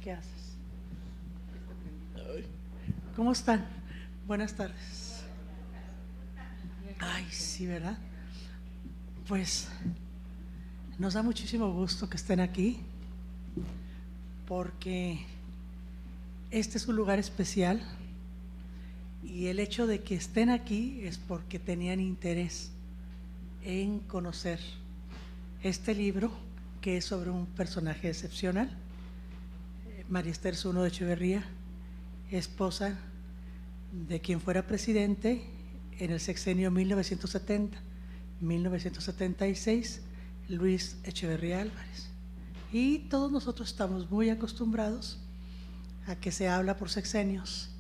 ¿Qué haces? ¿Cómo están? Buenas tardes. Ay, sí, ¿verdad? Pues nos da muchísimo gusto que estén aquí, porque este es un lugar especial y el hecho de que estén aquí es porque tenían interés en conocer este libro, que es sobre un personaje excepcional, María Esther Zuno de Echeverría, esposa de quien fuera presidente en el sexenio 1970-1976, Luis Echeverría Álvarez. Y todos nosotros estamos muy acostumbrados a que se habla por sexenios,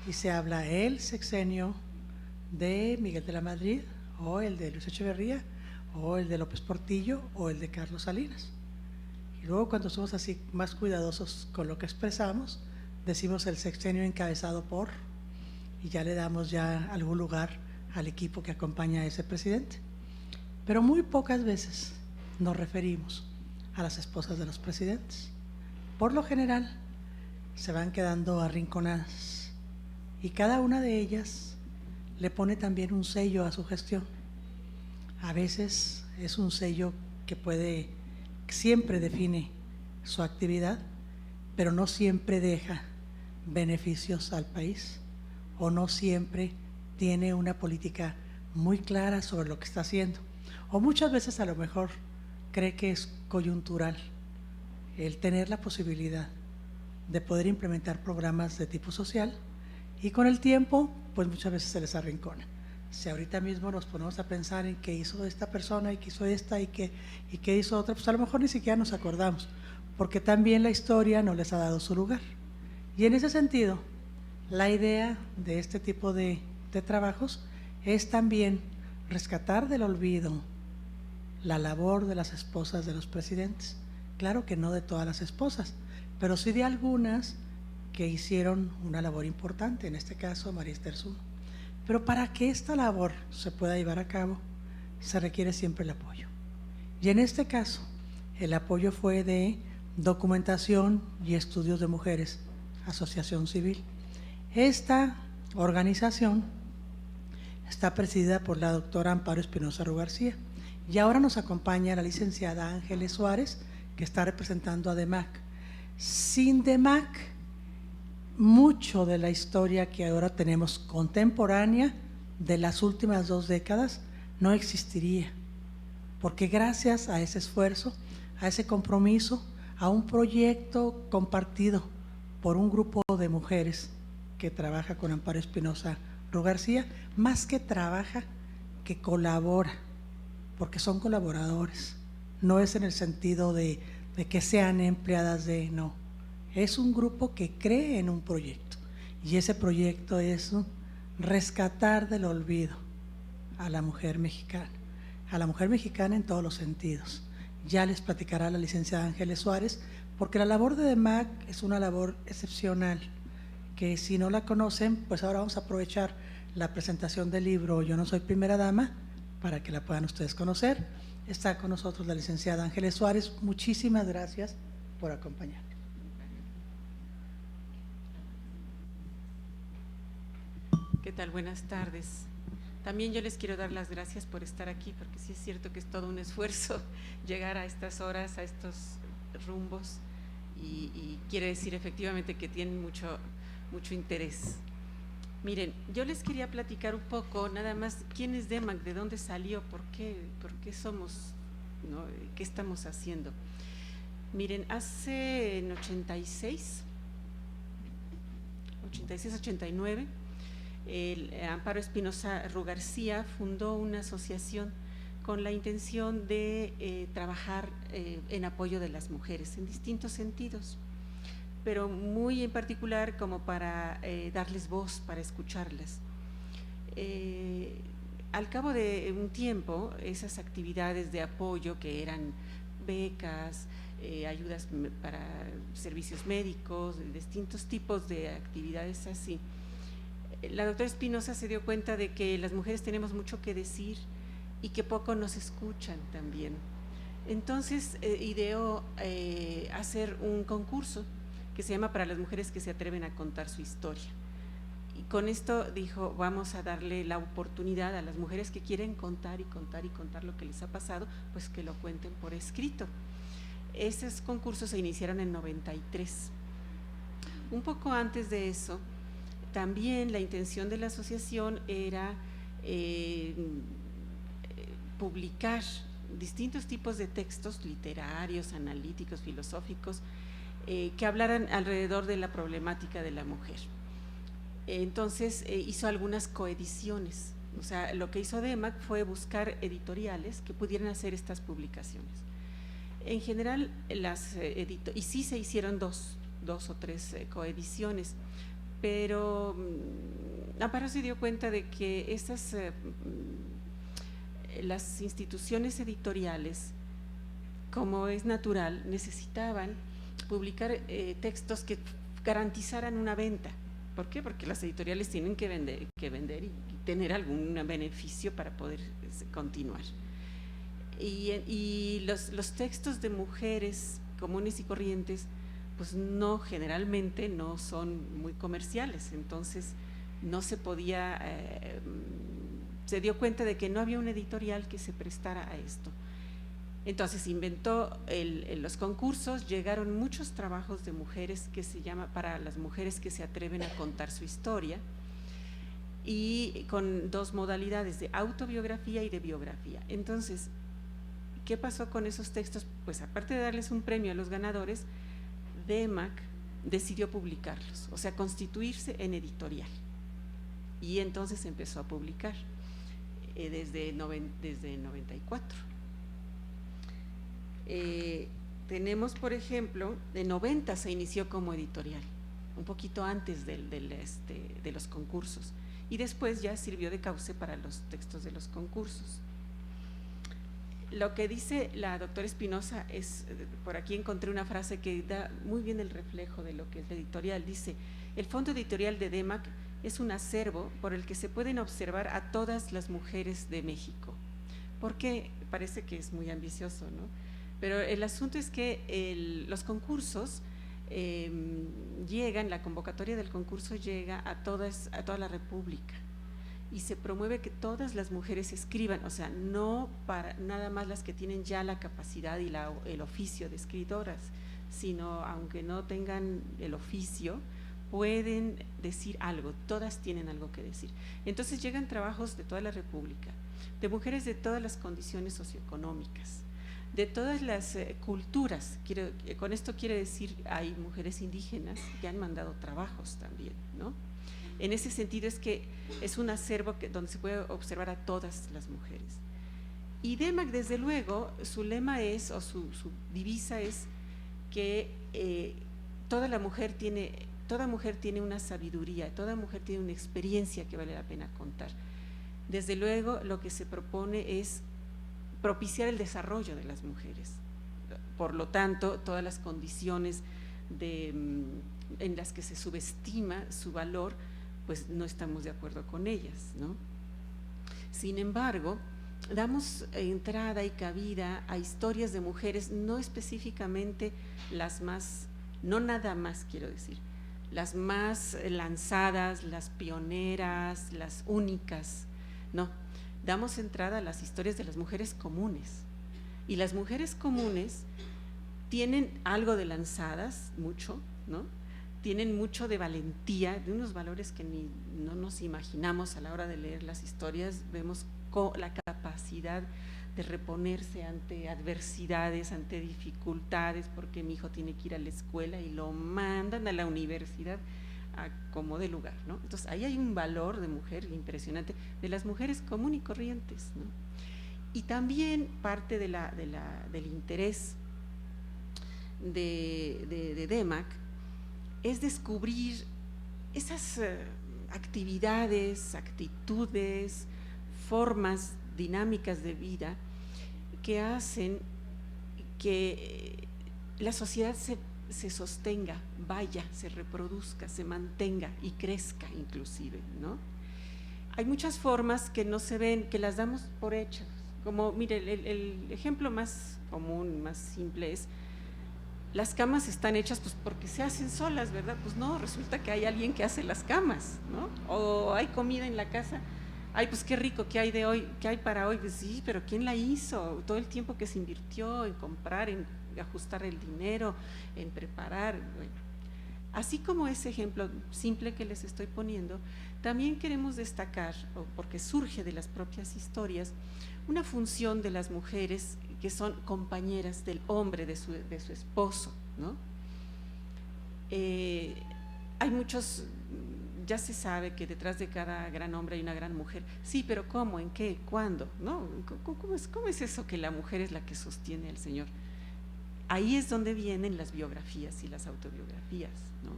y se habla el sexenio de Miguel de la Madrid, o el de Luis Echeverría, o el de López Portillo, o el de Carlos Salinas. Y luego, cuando somos así más cuidadosos con lo que expresamos, decimos el sexenio encabezado por, y ya le damos ya algún lugar al equipo que acompaña a ese presidente. Pero muy pocas veces nos referimos a las esposas de los presidentes. Por lo general se van quedando arrinconadas, y cada una de ellas le pone también un sello a su gestión. A veces es un sello que siempre define su actividad, pero no siempre deja beneficios al país, o no siempre tiene una política muy clara sobre lo que está haciendo, o muchas veces a lo mejor cree que es coyuntural el tener la posibilidad de poder implementar programas de tipo social, y con el tiempo pues muchas veces se les arrincona. Si ahorita mismo nos ponemos a pensar en qué hizo esta persona y qué hizo esta y qué hizo otra, pues a lo mejor ni siquiera nos acordamos, porque también la historia no les ha dado su lugar. Y en ese sentido, la idea de este tipo de trabajos es también rescatar del olvido la labor de las esposas de los presidentes. Claro que no de todas las esposas, pero sí de algunas que hicieron una labor importante, en este caso María Esther Zuno. Pero para que esta labor se pueda llevar a cabo, se requiere siempre el apoyo. Y en este caso, el apoyo fue de Documentación y Estudios de Mujeres, Asociación Civil. Esta organización está presidida por la doctora Amparo Espinosa Rugarcía, y ahora nos acompaña la licenciada Ángeles Suárez, que está representando a DEMAC. Sin DEMAC, mucho de la historia que ahora tenemos contemporánea de las últimas 2 décadas no existiría, porque gracias a ese esfuerzo, a ese compromiso, a un proyecto compartido por un grupo de mujeres que trabaja con Amparo Espinosa Rugarcía, más que trabaja, que colabora, porque son colaboradores, no es en el sentido de que sean empleadas de, no, es un grupo que cree en un proyecto, y ese proyecto es rescatar del olvido a la mujer mexicana en todos los sentidos. Ya les platicará la licenciada Ángeles Suárez, porque la labor de DEMAC es una labor excepcional, que si no la conocen, pues ahora vamos a aprovechar la presentación del libro Yo no soy primera dama, para que la puedan ustedes conocer. Está con nosotros la licenciada Ángeles Suárez. Muchísimas gracias por acompañarnos. ¿Qué tal? Buenas tardes. También yo les quiero dar las gracias por estar aquí, porque sí es cierto que es todo un esfuerzo llegar a estas horas, a estos rumbos, y quiere decir efectivamente que tienen mucho interés. Miren, yo les quería platicar un poco, nada más, quién es DEMAC, de dónde salió, por qué somos, ¿no? ¿Qué estamos haciendo? Miren, hace en 89, el Amparo Espinosa Rugarcía fundó una asociación con la intención de trabajar en apoyo de las mujeres en distintos sentidos, pero muy en particular como para darles voz, para escucharlas. Al cabo de un tiempo, esas actividades de apoyo, que eran becas, ayudas para servicios médicos, distintos tipos de actividades así, la doctora Espinosa se dio cuenta de que las mujeres tenemos mucho que decir y que poco nos escuchan también. Entonces ideó hacer un concurso que se llama Para las mujeres que se atreven a contar su historia. Y con esto dijo, vamos a darle la oportunidad a las mujeres que quieren contar y contar y contar lo que les ha pasado, pues que lo cuenten por escrito. Esos concursos se iniciaron en 93. Un poco antes de eso, también la intención de la asociación era publicar distintos tipos de textos literarios, analíticos, filosóficos, que hablaran alrededor de la problemática de la mujer. Entonces hizo algunas coediciones, o sea, lo que hizo DEMAC fue buscar editoriales que pudieran hacer estas publicaciones. En general, y sí se hicieron dos o tres coediciones, pero Amparo se dio cuenta de que las instituciones editoriales, como es natural, necesitaban publicar textos que garantizaran una venta. ¿Por qué? Porque las editoriales tienen que vender y tener algún beneficio para poder continuar. Y los textos de mujeres comunes y corrientes, pues generalmente no son muy comerciales, entonces no se podía, se dio cuenta de que no había una editorial que se prestara a esto. Entonces inventó los concursos, llegaron muchos trabajos de mujeres que se llama Para las mujeres que se atreven a contar su historia, y con dos modalidades, de autobiografía y de biografía. Entonces, ¿qué pasó con esos textos? Pues aparte de darles un premio a los ganadores, DEMAC decidió publicarlos, o sea, constituirse en editorial. Y entonces empezó a publicar desde 94. Tenemos, por ejemplo, de 90 se inició como editorial, un poquito antes de los concursos, y después ya sirvió de cauce para los textos de los concursos. Lo que dice la doctora Espinosa es, por aquí encontré una frase que da muy bien el reflejo de lo que es la editorial. Dice: el fondo editorial de DEMAC es un acervo por el que se pueden observar a todas las mujeres de México. Porque parece que es muy ambicioso, ¿no? Pero el asunto es que los concursos la convocatoria del concurso llega a toda la República, y se promueve que todas las mujeres escriban, o sea, no para nada más las que tienen ya la capacidad y el oficio de escritoras, sino aunque no tengan el oficio, pueden decir algo, todas tienen algo que decir. Entonces llegan trabajos de toda la República, de mujeres de todas las condiciones socioeconómicas, de todas las culturas. Con esto quiere decir, hay mujeres indígenas que han mandado trabajos también, ¿no? En ese sentido es que es un acervo donde se puede observar a todas las mujeres. Y DEMAC, desde luego, su lema es, o su divisa es que toda mujer tiene una sabiduría, toda mujer tiene una experiencia que vale la pena contar. Desde luego, lo que se propone es propiciar el desarrollo de las mujeres. Por lo tanto, todas las condiciones en las que se subestima su valor, pues no estamos de acuerdo con ellas, ¿no? Sin embargo, damos entrada y cabida a historias de mujeres, no específicamente no nada más quiero decir, las más lanzadas, las pioneras, las únicas, no, damos entrada a las historias de las mujeres comunes, y las mujeres comunes tienen algo de lanzadas, mucho, ¿no? Tienen mucho de valentía, de unos valores que no nos imaginamos a la hora de leer las historias. Vemos la capacidad de reponerse ante adversidades, ante dificultades, porque mi hijo tiene que ir a la escuela y lo mandan a la universidad a como de lugar, ¿no? Entonces ahí hay un valor de mujer impresionante, de las mujeres comunes y corrientes, ¿no? Y también parte del interés de DEMAC es descubrir esas actividades, actitudes, formas dinámicas de vida que hacen que la sociedad se sostenga, se reproduzca, se mantenga y crezca inclusive, ¿no? Hay muchas formas que no se ven, que las damos por hechas, como, mire, el ejemplo más común, más simple es las camas están hechas pues porque se hacen solas, ¿verdad? Pues no, resulta que hay alguien que hace las camas, ¿no? O hay comida en la casa, ay, pues qué rico, ¿qué hay de hoy? ¿Qué hay para hoy? Pues sí, pero ¿quién la hizo? Todo el tiempo que se invirtió en comprar, en ajustar el dinero, en preparar, bueno. Así como ese ejemplo simple que les estoy poniendo, también queremos destacar, porque surge de las propias historias, una función de las mujeres que son compañeras del hombre, de su esposo, ¿no? Hay muchos, ya se sabe que detrás de cada gran hombre hay una gran mujer. Sí, pero ¿cómo? ¿En qué? ¿Cuándo? ¿No? ¿Cómo es eso que la mujer es la que sostiene al Señor? Ahí es donde vienen las biografías y las autobiografías, ¿no?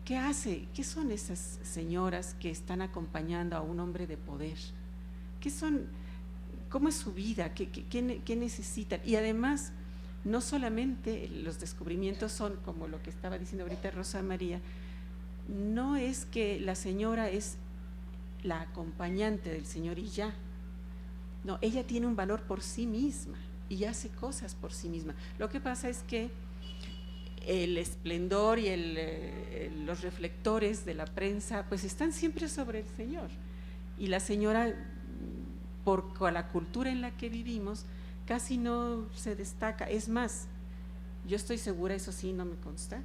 ¿Qué hace? ¿Qué son esas señoras que están acompañando a un hombre de poder? ¿Qué son? ¿Cómo es su vida? ¿Qué necesitan? Y además, no solamente los descubrimientos son como lo que estaba diciendo ahorita Rosa María, no es que la señora es la acompañante del Señor y ya, no, ella tiene un valor por sí misma y hace cosas por sí misma. Lo que pasa es que el esplendor y los reflectores de la prensa pues están siempre sobre el Señor, y la señora, por la cultura en la que vivimos, casi no se destaca. Es más, yo estoy segura, eso sí no me consta,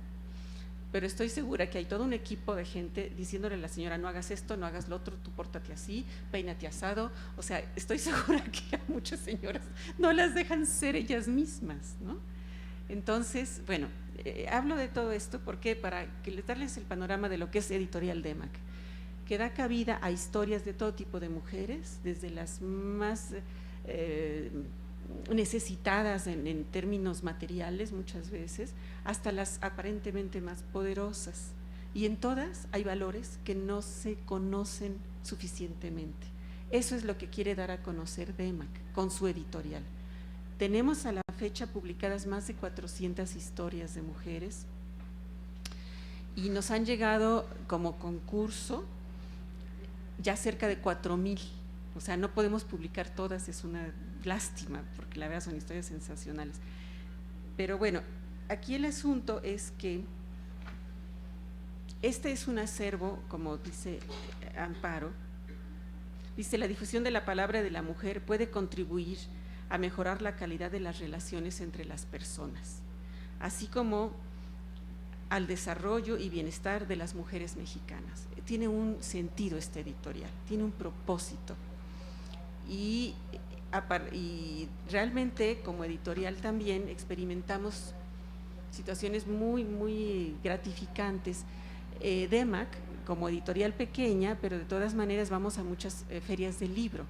pero estoy segura que hay todo un equipo de gente diciéndole a la señora: no hagas esto, no hagas lo otro, tú pórtate así, peínate asado. O sea, estoy segura que a muchas señoras no las dejan ser ellas mismas, ¿no? Entonces, bueno, hablo de todo esto porque para darles el panorama de lo que es Editorial Demac, que da cabida a historias de todo tipo de mujeres, desde las más necesitadas en términos materiales muchas veces, hasta las aparentemente más poderosas. Y en todas hay valores que no se conocen suficientemente. Eso es lo que quiere dar a conocer Demac con su editorial. Tenemos a la fecha publicadas más de 400 historias de mujeres y nos han llegado como concurso ya cerca de 4,000. O sea, no podemos publicar todas, es una lástima, porque la verdad son historias sensacionales. Pero bueno, aquí el asunto es que este es un acervo, como dice Amparo, dice: la difusión de la palabra de la mujer puede contribuir a mejorar la calidad de las relaciones entre las personas, así como al desarrollo y bienestar de las mujeres mexicanas. Tiene un sentido este editorial, tiene un propósito, y realmente como editorial también experimentamos situaciones muy, muy gratificantes. Demac, como editorial pequeña, pero de todas maneras vamos a muchas ferias del libro.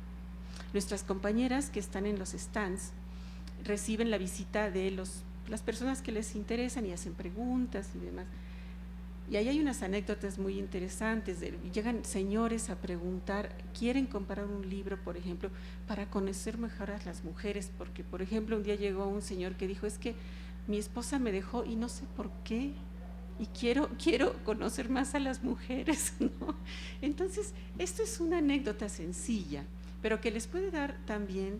Nuestras compañeras que están en los stands reciben la visita de las personas que les interesan y hacen preguntas y demás. Y ahí hay unas anécdotas muy interesantes. Llegan señores a preguntar, quieren comprar un libro, por ejemplo, para conocer mejor a las mujeres, porque, por ejemplo, un día llegó un señor que dijo: es que mi esposa me dejó y no sé por qué, y quiero conocer más a las mujeres, ¿no? Entonces, esto es una anécdota sencilla, pero que les puede dar también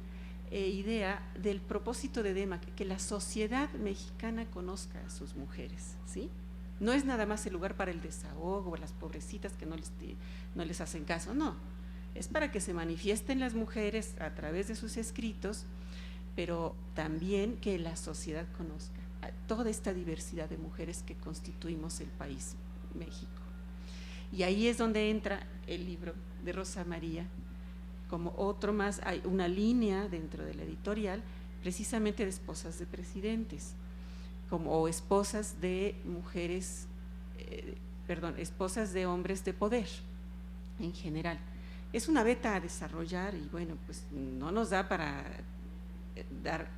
idea del propósito de Demac, que la sociedad mexicana conozca a sus mujeres, ¿sí? No es nada más el lugar para el desahogo, las pobrecitas que no les hacen caso, no. Es para que se manifiesten las mujeres a través de sus escritos, pero también que la sociedad conozca a toda esta diversidad de mujeres que constituimos el país, México. Y ahí es donde entra el libro de Rosa María, como otro más. Hay una línea dentro de la editorial precisamente de esposas de presidentes, o esposas de mujeres, esposas de hombres de poder en general. Es una beta a desarrollar y bueno, pues no nos da para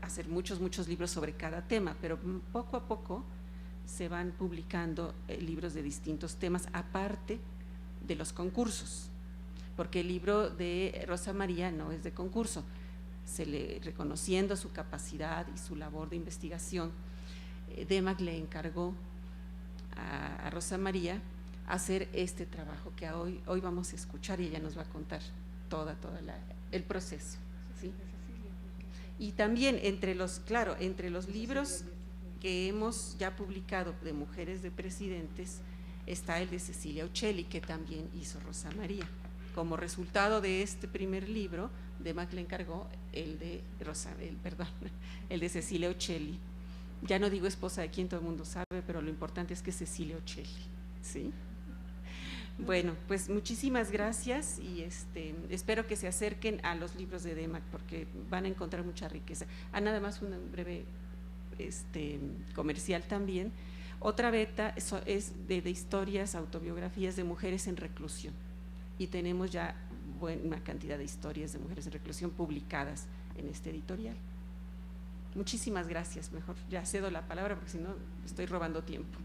hacer muchos libros sobre cada tema, pero poco a poco se van publicando libros de distintos temas, aparte de los concursos, porque el libro de Rosa María no es de concurso. Reconociendo su capacidad y su labor de investigación, Demac le encargó a Rosa María hacer este trabajo que hoy vamos a escuchar, y ella nos va a contar todo el proceso, ¿sí? Y también entre los libros que hemos ya publicado de mujeres de presidentes está el de Cecilia Uccelli, que también hizo Rosa María. Como resultado de este primer libro, Demac le encargó el de el de Cecilia Uccelli. Ya no digo esposa de quien todo el mundo sabe, pero lo importante es que es Cecilia Uccelli, ¿sí? Bueno, pues muchísimas gracias y espero que se acerquen a los libros de Demac porque van a encontrar mucha riqueza. Nada más un breve comercial también. Otra beta es de historias, autobiografías de mujeres en reclusión y tenemos ya una cantidad de historias de mujeres en reclusión publicadas en este editorial. Muchísimas gracias, mejor ya cedo la palabra porque si no estoy robando tiempo.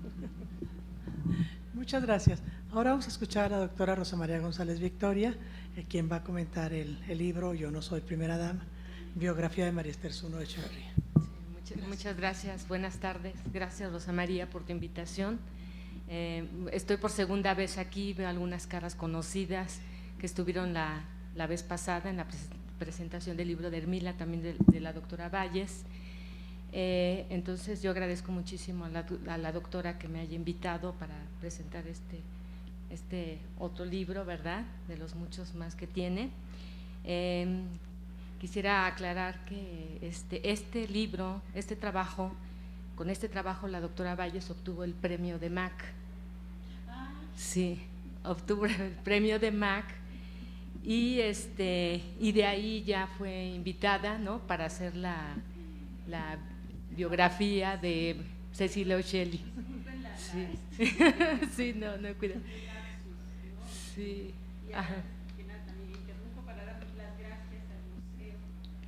Muchas gracias. Ahora vamos a escuchar a la doctora Rosa María González Victoria, quien va a comentar el libro Yo no soy primera dama, biografía de María Esther Zuno Echeverría. Sí, muchas gracias, buenas tardes. Gracias Rosa María por tu invitación. Estoy por segunda vez aquí, veo algunas caras conocidas que estuvieron la vez pasada en la presentación del libro de Hermila, también de la doctora Valles. Entonces yo agradezco muchísimo a la doctora que me haya invitado para presentar este otro libro, ¿verdad? De los muchos más que tiene. Quisiera aclarar que este libro, con este trabajo la doctora Valles obtuvo el premio de MAC. Sí, obtuvo el premio de MAC y de ahí ya fue invitada, ¿no?, para hacer la biografía de Cecilia Uccelli. Sí, sí, no, cuidado. Sí, ajá. También interrumpo para dar las gracias al museo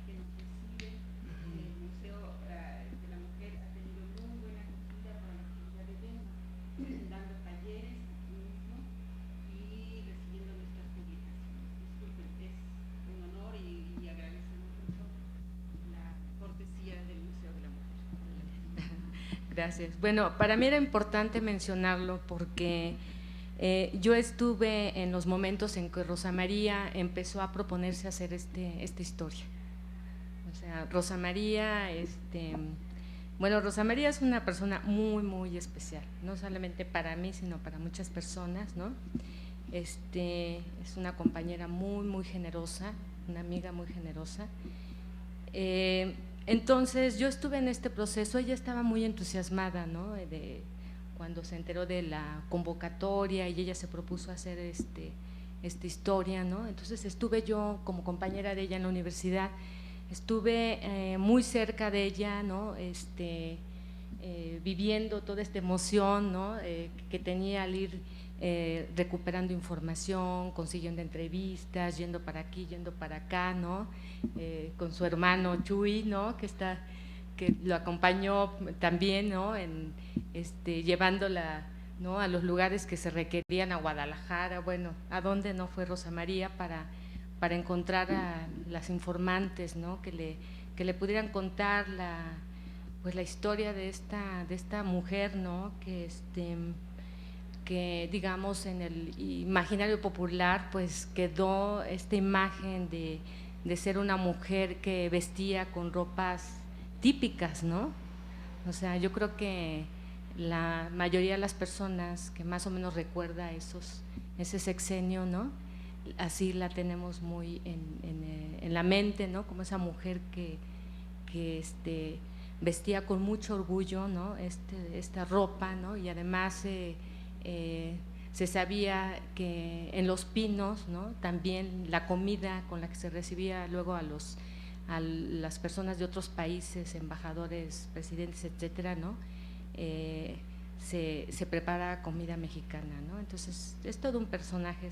que nos recibe. El Museo de la Mujer ha tenido muy buena acogida para la actividad de Demac, dando talleres aquí mismo y recibiendo nuestras publicaciones. Disculpen, es un honor y agradecemos mucho la cortesía del Museo de la Mujer. Gracias. Bueno, para mí era importante mencionarlo porque yo estuve en los momentos en que Rosa María empezó a proponerse hacer esta historia. O sea, Rosa María, Rosa María es una persona muy, muy especial, no solamente para mí, sino para muchas personas, ¿no? Es una compañera muy, muy generosa, una amiga muy generosa. Entonces yo estuve en este proceso, ella estaba muy entusiasmada, ¿no?, cuando se enteró de la convocatoria y ella se propuso hacer esta historia, ¿no? Entonces estuve yo como compañera de ella en la universidad, estuve muy cerca de ella, ¿no?, viviendo toda esta emoción, ¿no?, que tenía al ir recuperando información, consiguiendo entrevistas, yendo para aquí, yendo para acá, ¿no?, con su hermano Chuy, ¿no?, que lo acompañó también, ¿no?, llevándola, ¿no?, a los lugares que se requerían, a Guadalajara, bueno, a dónde no fue Rosa María para encontrar a las informantes, ¿no?, que le pudieran contar la historia de esta mujer, ¿no?, que digamos en el imaginario popular pues quedó esta imagen de ser una mujer que vestía con ropas típicas, ¿no? O sea, yo creo que la mayoría de las personas que más o menos recuerda ese sexenio, ¿no?, así la tenemos muy en la mente, ¿no?, como esa mujer que vestía con mucho orgullo, ¿no?, esta ropa, ¿no?, y además se sabía que en Los Pinos, ¿no?, también la comida con la que se recibía luego a las personas de otros países, embajadores, presidentes, etcétera, ¿no?, se prepara comida mexicana, ¿no? Entonces es todo un personaje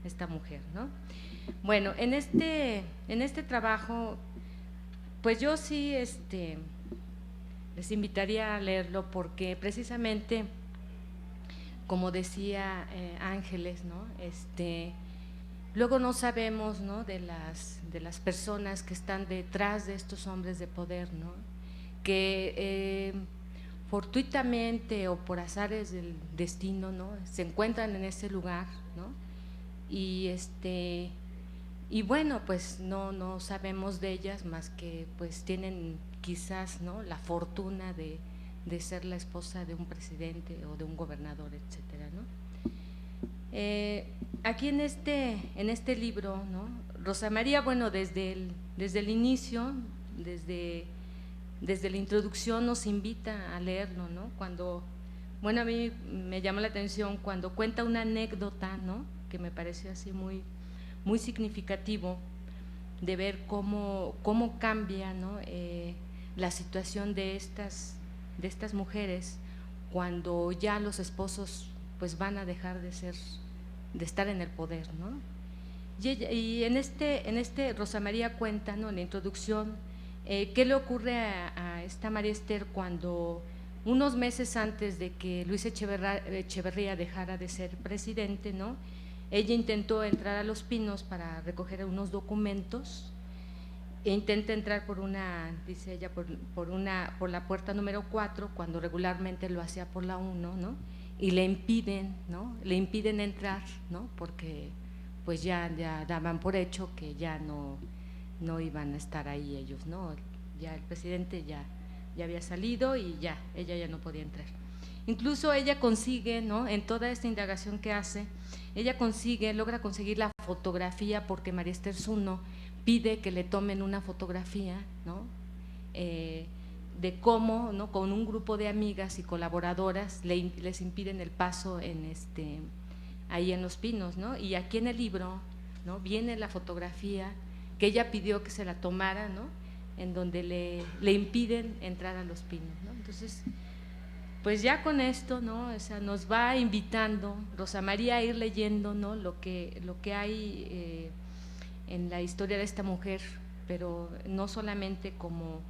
esta mujer, ¿no? Bueno, en este trabajo, pues yo sí les invitaría a leerlo porque precisamente, como decía Ángeles, ¿no?, luego no sabemos, ¿no?, de las personas que están detrás de estos hombres de poder, ¿no?, que fortuitamente o por azares del destino, ¿no?, se encuentran en ese lugar, ¿no?, y bueno, pues no sabemos de ellas más que pues tienen quizás, ¿no?, la fortuna de ser la esposa de un presidente o de un gobernador, etcétera, ¿no? Aquí en este libro, ¿no?, Rosa María, bueno, desde el inicio, desde la introducción nos invita a leerlo, ¿no? Cuando, bueno, a mí me llamó la atención cuando cuenta una anécdota, ¿no?, que me pareció así muy, muy significativo de ver cómo cambia, ¿no?, la situación de estas mujeres cuando ya los esposos pues van a dejar de estar en el poder, ¿no? Y en este Rosa María cuenta, ¿no?, en la introducción, qué le ocurre a esta María Esther cuando unos meses antes de que Luis Echeverría dejara de ser presidente, ¿no?, ella intentó entrar a Los Pinos para recoger unos documentos e intenta entrar por una, dice ella, por la puerta número 4, cuando regularmente lo hacía por la 1, ¿no?, y le impiden, ¿no?, le impiden entrar, ¿no?, porque pues ya daban por hecho que ya no iban a estar ahí ellos, ¿no? Ya el presidente ya había salido y ya, ella ya no podía entrar. Incluso ella consigue, ¿no?, en toda esta indagación que hace, ella logra conseguir la fotografía porque María Esther Zuno pide que le tomen una fotografía, ¿no?, de cómo, ¿no?, con un grupo de amigas y colaboradoras les impiden el paso ahí en Los Pinos, ¿no? Y aquí en el libro, ¿no?, viene la fotografía que ella pidió que se la tomara, ¿no?, en donde le impiden entrar a Los Pinos, ¿no? Entonces, pues ya con esto, ¿no?, o sea, nos va invitando Rosa María a ir leyendo, ¿no?, lo que hay en la historia de esta mujer, pero no solamente como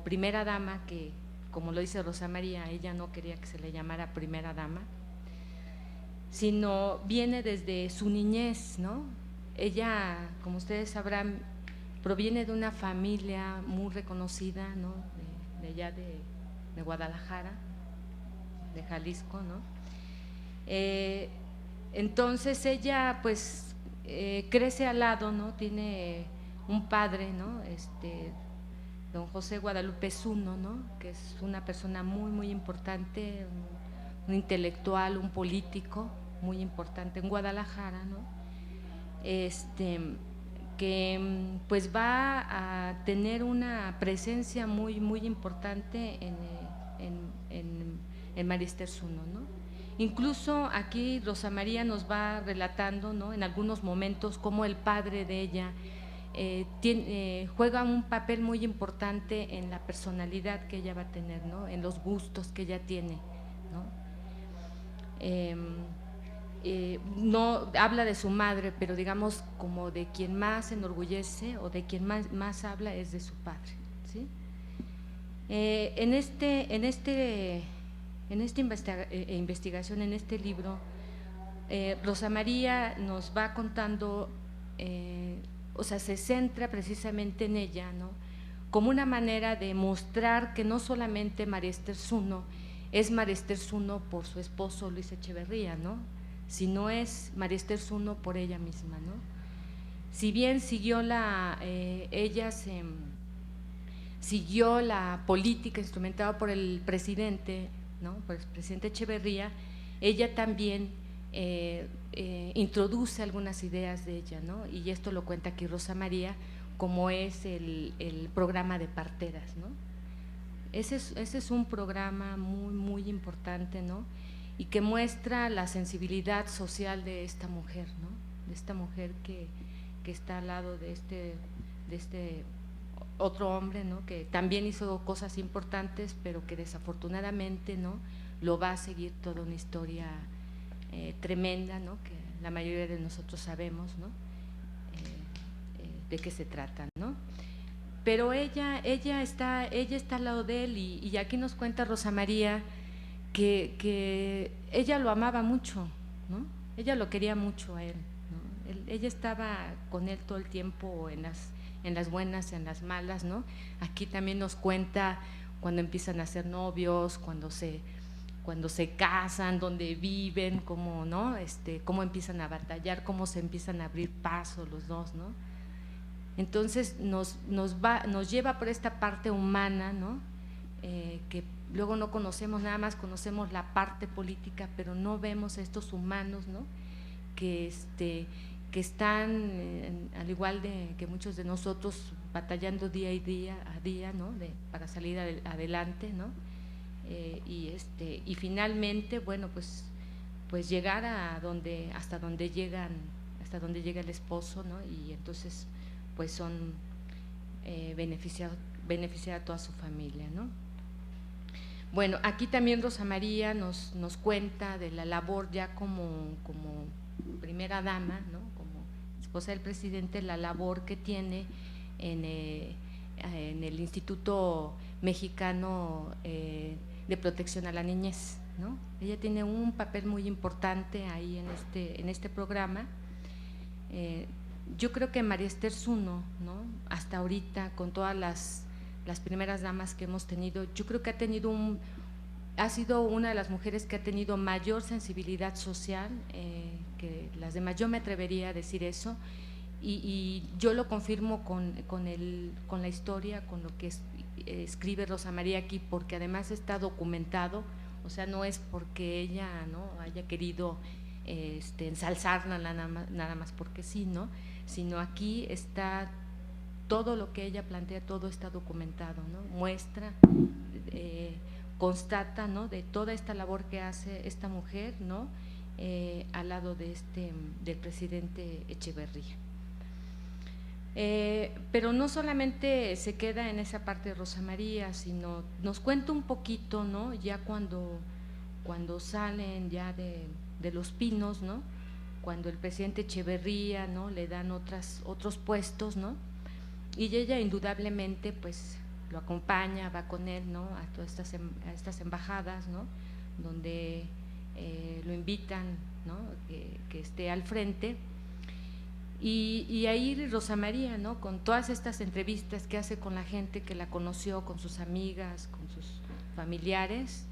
primera dama, que como lo dice Rosa María, ella no quería que se le llamara primera dama, sino viene desde su niñez, ¿no? Ella, como ustedes sabrán, proviene de una familia muy reconocida, ¿no?, de allá de Guadalajara, de Jalisco, ¿no? Entonces ella pues crece al lado, ¿no?, tiene un padre, ¿no?, don José Guadalupe Zuno, ¿no?, que es una persona muy, muy importante, un intelectual, un político muy importante en Guadalajara, ¿no?, que pues va a tener una presencia muy, muy importante en María Esther Zuno, ¿no? Incluso aquí Rosa María nos va relatando, ¿no?, en algunos momentos cómo el padre de ella juega un papel muy importante en la personalidad que ella va a tener, ¿no?, en los gustos que ella tiene, ¿no? No habla de su madre, pero digamos como de quien más se enorgullece o de quien más habla es de su padre, ¿sí? En esta investigación, en este libro, Rosa María nos va contando, o sea, se centra precisamente en ella, ¿no?, como una manera de mostrar que no solamente María Esther Zuno es María Esther Zuno por su esposo Luis Echeverría, ¿no?, sino es María Esther Zuno por ella misma, ¿no? Si bien siguió siguió la política instrumentada por el presidente, ¿no?, por el presidente Echeverría, ella también introduce algunas ideas de ella, ¿no?, y esto lo cuenta aquí Rosa María, como es el programa de parteras, ¿no? Ese es un programa muy, muy importante, ¿no?, y que muestra la sensibilidad social de esta mujer, ¿no?, de esta mujer que está al lado de este otro hombre, ¿no?, que también hizo cosas importantes, pero que desafortunadamente, ¿no?, lo va a seguir toda una historia tremenda, ¿no?, que la mayoría de nosotros sabemos, ¿no?, de qué se trata, ¿no? Pero ella está al lado de él y aquí nos cuenta Rosa María que ella lo amaba mucho, ¿no? Ella lo quería mucho a él, ¿no? Ella estaba con él todo el tiempo, en las buenas, en las malas, ¿no? Aquí también nos cuenta cuando empiezan a ser novios, cuando se casan, dónde viven, cómo, ¿no?, cómo empiezan a batallar, cómo se empiezan a abrir paso los dos, ¿no? Entonces nos lleva por esta parte humana, ¿no? Que luego no conocemos, nada más conocemos la parte política, pero no vemos a estos humanos, ¿no? Que están, al igual que muchos de nosotros, batallando día a día, ¿no? Para salir adelante, ¿no? Y finalmente, bueno, pues llegar hasta donde llega el esposo, ¿no? Y entonces pues son beneficiar a toda su familia, ¿no? Bueno, aquí también Rosa María nos cuenta de la labor ya como primera dama, ¿no? Como esposa del presidente, la labor que tiene en el Instituto Mexicano de Protección a la Niñez, ¿no? Ella tiene un papel muy importante ahí en este programa. Yo creo que María Esther Zuno, ¿no? Hasta ahorita, con todas las primeras damas que hemos tenido, yo creo que ha sido una de las mujeres que ha tenido mayor sensibilidad social que las demás. Yo me atrevería a decir eso, y yo lo confirmo con la historia, con lo que escribe Rosa María aquí, porque además está documentado. O sea, no es porque ella, ¿no?, haya querido ensalzarla nada más porque sí, ¿no? Sino aquí está todo lo que ella plantea, todo está documentado, ¿no? Muestra, constata, ¿no?, de toda esta labor que hace esta mujer, ¿no?, al lado del presidente Echeverría. Pero no solamente se queda en esa parte de Rosa María, sino nos cuenta un poquito, ¿no?, ya cuando salen ya de Los Pinos, ¿no?, cuando el presidente Echeverría, ¿no?, le dan otros puestos, ¿no?, y ella indudablemente pues lo acompaña, va con él, ¿no?, a todas estas embajadas, ¿no?, donde lo invitan, ¿no?, que esté al frente. Y ahí Rosa María, ¿no?, con todas estas entrevistas que hace con la gente que la conoció, con sus amigas, con sus familiares,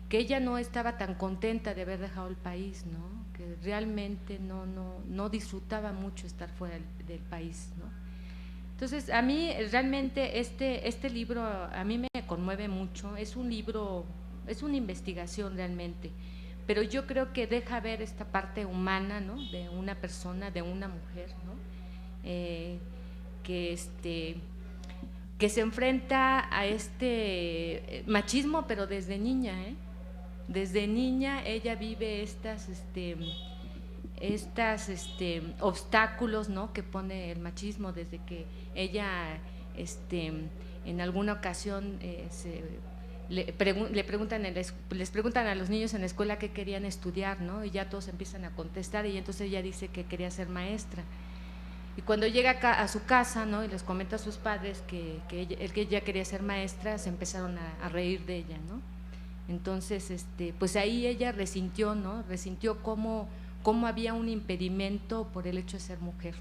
que ella no estaba tan contenta de haber dejado el país, ¿no?, que realmente no disfrutaba mucho estar fuera del país, ¿no? Entonces, a mí realmente este libro a mí me conmueve mucho. Es un libro, es una investigación realmente, pero yo creo que deja ver esta parte humana, ¿no?, de una persona, de una mujer, ¿no?, que se enfrenta a este machismo, pero desde niña, Desde niña ella vive estos obstáculos, ¿no?, que pone el machismo, desde que ella en alguna ocasión les preguntan a los niños en la escuela qué querían estudiar, ¿no?, y ya todos empiezan a contestar, y entonces ella dice que quería ser maestra. Y cuando llega a su casa, ¿no?, y les comenta a sus padres que ella quería ser maestra, se empezaron a reír de ella, ¿no? Entonces, pues ahí ella resintió, ¿no?, resintió cómo había un impedimento por el hecho de ser mujer,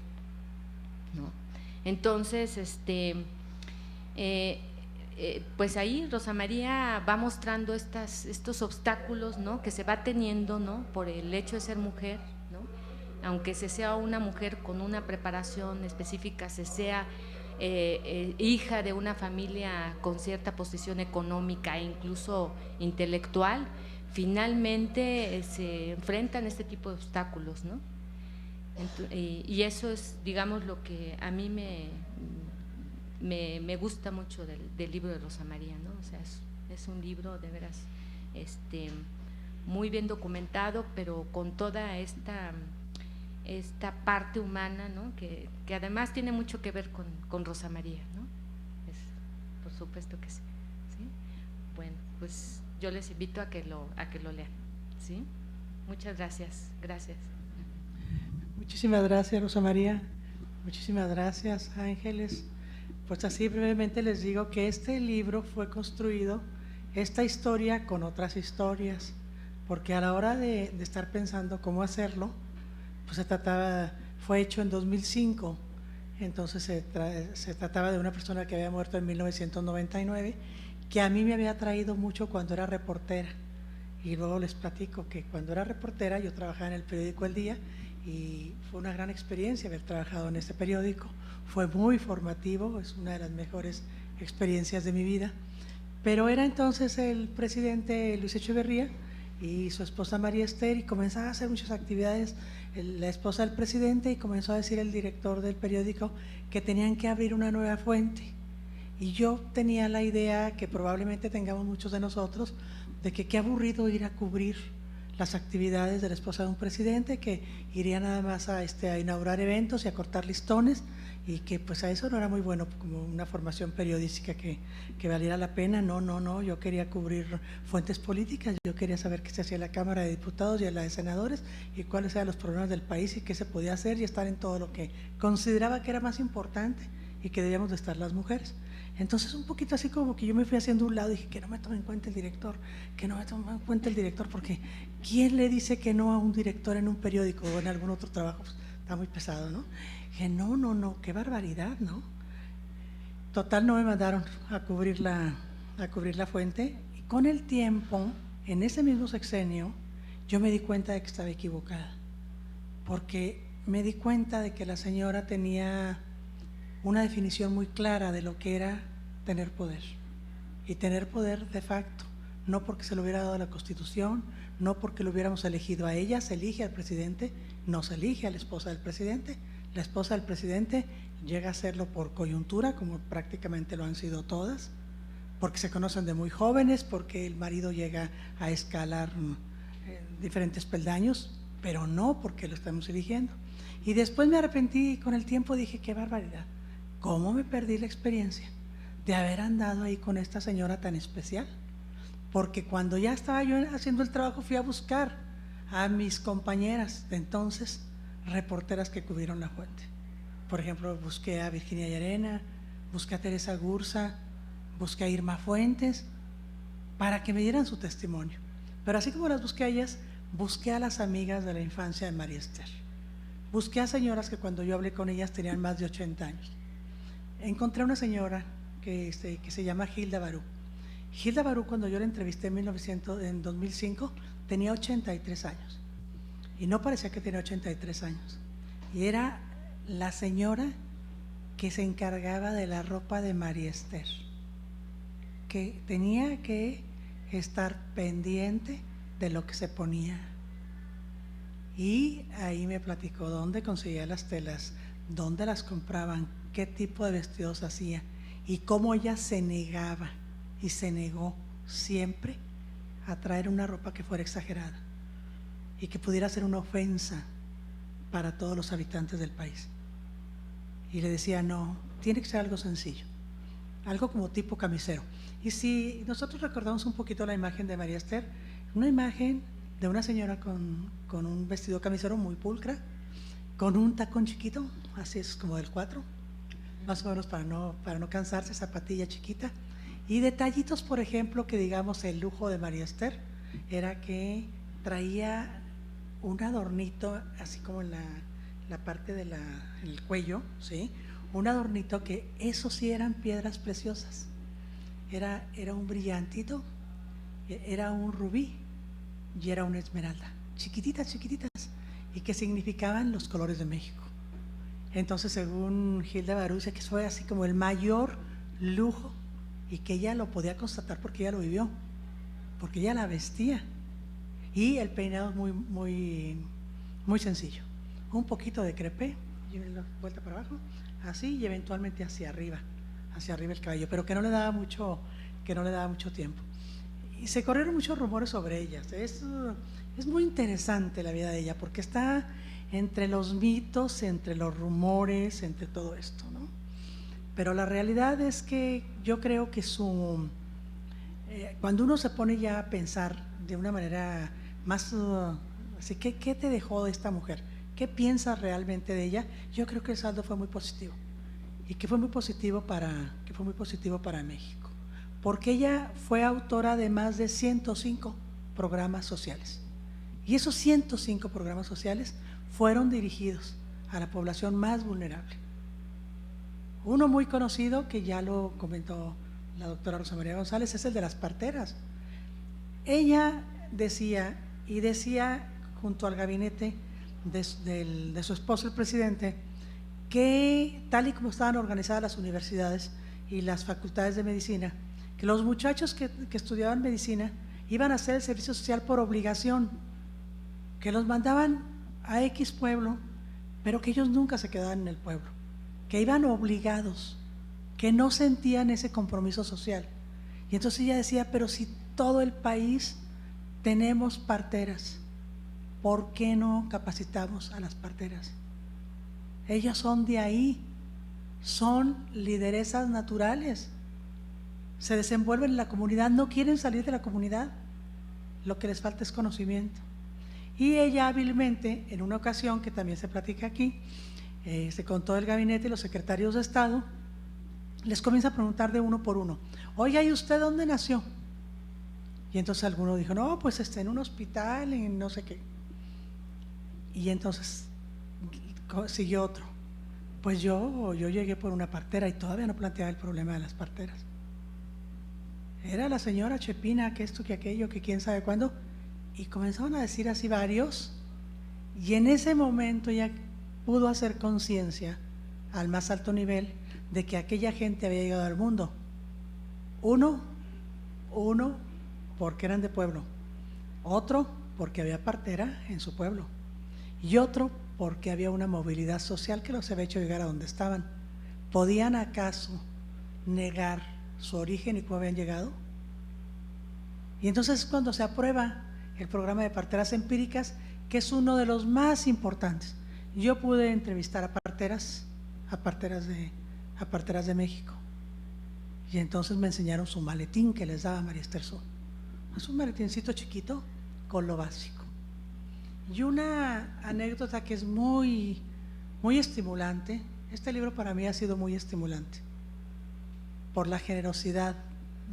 ¿no? Entonces, pues ahí Rosa María va mostrando estos obstáculos, ¿no?, que se va teniendo, ¿no?, por el hecho de ser mujer, ¿no?, aunque se sea una mujer con una preparación específica, se sea hija de una familia con cierta posición económica e incluso intelectual, finalmente se enfrentan a este tipo de obstáculos, ¿no? Y eso es, digamos, lo que a mí me gusta mucho del libro de Rosa María, ¿no? O sea, es un libro de veras muy bien documentado, pero con toda esta parte humana, ¿no?, que además tiene mucho que ver con Rosa María, ¿no? Por supuesto que sí, ¿sí? Bueno, pues yo les invito a que lo lean, ¿sí? Muchas gracias. Muchísimas gracias, Rosa María. Muchísimas gracias, Ángeles. Pues así brevemente les digo que este libro fue construido, esta historia con otras historias, porque a la hora de estar pensando cómo hacerlo, pues fue hecho en 2005, entonces se trataba de una persona que había muerto en 1999, que a mí me había atraído mucho cuando era reportera. Y luego les platico que cuando era reportera yo trabajaba en el periódico El Día y fue una gran experiencia haber trabajado en este periódico. Fue muy formativo, es una de las mejores experiencias de mi vida. Pero era entonces el presidente Luis Echeverría y su esposa María Esther, y comenzaba a hacer muchas actividades la esposa del presidente, y comenzó a decir el director del periódico que tenían que abrir una nueva fuente. Y yo tenía la idea, que probablemente tengamos muchos de nosotros, de que qué aburrido ir a cubrir las actividades de la esposa de un presidente, que iría nada más a inaugurar eventos y a cortar listones, y que pues a eso no era muy bueno como una formación periodística que valiera la pena. No, yo quería cubrir fuentes políticas, yo quería saber qué se hacía en la Cámara de Diputados y en la de Senadores, y cuáles eran los problemas del país y qué se podía hacer, y estar en todo lo que consideraba que era más importante y que debíamos de estar las mujeres. Entonces un poquito así como que yo me fui haciendo un lado y dije que no me tome en cuenta el director, que no me tome en cuenta el director, porque ¿quién le dice que no a un director en un periódico o en algún otro trabajo? Pues está muy pesado, ¿no? Dije, no, qué barbaridad, ¿no? Total, no me mandaron a cubrir la fuente, y con el tiempo, en ese mismo sexenio, yo me di cuenta de que estaba equivocada, porque me di cuenta de que la señora tenía una definición muy clara de lo que era tener poder, y tener poder de facto, no porque se lo hubiera dado la Constitución, no porque lo hubiéramos elegido a ella. Se elige al presidente, no se elige a la esposa del presidente. La esposa del presidente llega a serlo por coyuntura, como prácticamente lo han sido todas, porque se conocen de muy jóvenes, porque el marido llega a escalar diferentes peldaños, pero no porque lo estamos eligiendo. Y después me arrepentí, y con el tiempo dije, qué barbaridad, cómo me perdí la experiencia de haber andado ahí con esta señora tan especial, porque cuando ya estaba yo haciendo el trabajo, fui a buscar a mis compañeras de entonces, reporteras que cubrieron la fuente. Por ejemplo, busqué a Virginia Llarena, busqué a Teresa Gursa, busqué a Irma Fuentes, para que me dieran su testimonio. Pero así como las busqué a ellas, busqué a las amigas de la infancia de María Esther. Busqué a señoras que cuando yo hablé con ellas tenían más de 80 años. Encontré a una señora que se llama Hilda Barú. Hilda Barú, cuando yo la entrevisté en 2005, tenía 83 años. Y no parecía que tenía 83 años. Y era la señora que se encargaba de la ropa de María Esther, que tenía que estar pendiente de lo que se ponía. Y ahí me platicó dónde conseguía las telas, dónde las compraban, qué tipo de vestidos hacía, y cómo ella se negaba y se negó siempre a traer una ropa que fuera exagerada y que pudiera ser una ofensa para todos los habitantes del país. Y le decía, no, tiene que ser algo sencillo, algo como tipo camisero. Y si nosotros recordamos un poquito la imagen de María Esther, una imagen de una señora con un vestido camisero muy pulcra, con un tacón chiquito, así es como del 4, más o menos para no cansarse, zapatilla chiquita, y detallitos, por ejemplo, que digamos el lujo de María Esther era que traía un adornito, así como en la parte del cuello, ¿sí? Un adornito que eso sí eran piedras preciosas, era un brillantito, era un rubí y era una esmeralda, chiquititas, y que significaban los colores de México. Entonces, según Hilda Barú, dice que fue así como el mayor lujo, y que ella lo podía constatar porque ella lo vivió, porque ella la vestía. Y el peinado muy sencillo, un poquito de crepé, y la vuelta para abajo, así, y eventualmente hacia arriba el cabello, pero que no le daba mucho tiempo. Y se corrieron muchos rumores sobre ellas. Es muy interesante la vida de ella, porque está entre los mitos, entre los rumores, entre todo esto, ¿no? Pero la realidad es que yo creo que cuando uno se pone ya a pensar de una manera más así, ¿qué te dejó de esta mujer? ¿Qué piensas realmente de ella? Yo creo que el saldo fue muy positivo, y que fue muy positivo para México, porque ella fue autora de más de 105 programas sociales, y esos 105 programas sociales fueron dirigidos a la población más vulnerable. Uno muy conocido, que ya lo comentó la doctora Rosa María González, es el de las parteras. Ella decía junto al gabinete de su esposo, el presidente, que tal y como estaban organizadas las universidades y las facultades de medicina, que los muchachos que estudiaban medicina iban a hacer el servicio social por obligación, que los mandaban a X pueblo, pero que ellos nunca se quedaban en el pueblo, que iban obligados, que no sentían ese compromiso social. Y entonces ella decía, pero si todo el país tenemos parteras, ¿por qué no capacitamos a las parteras? Ellas son de ahí, son lideresas naturales, se desenvuelven en la comunidad, no quieren salir de la comunidad, lo que les falta es conocimiento. Y ella hábilmente, en una ocasión que también se platica aquí, con todo el gabinete y los secretarios de Estado, les comienza a preguntar de uno por uno, oiga, ¿y usted dónde nació? Y entonces alguno dijo, no, pues en un hospital, en no sé qué. Y entonces siguió otro, pues yo llegué por una partera y todavía no planteaba el problema de las parteras. Era la señora Chepina, que esto, que aquello, que quién sabe cuándo. Y comenzaron a decir así varios, y en ese momento ya pudo hacer conciencia al más alto nivel de que aquella gente había llegado al mundo. Uno, porque eran de pueblo, otro, porque había partera en su pueblo, y otro, porque había una movilidad social que los había hecho llegar a donde estaban. ¿Podían acaso negar su origen y cómo habían llegado? Y entonces cuando se aprueba el programa de parteras empíricas, que es uno de los más importantes. Yo pude entrevistar a parteras de México, y entonces me enseñaron su maletín que les daba María Esther Soto. Es un maletincito chiquito con lo básico. Y una anécdota que es muy, muy estimulante. Este libro para mí ha sido muy estimulante por la generosidad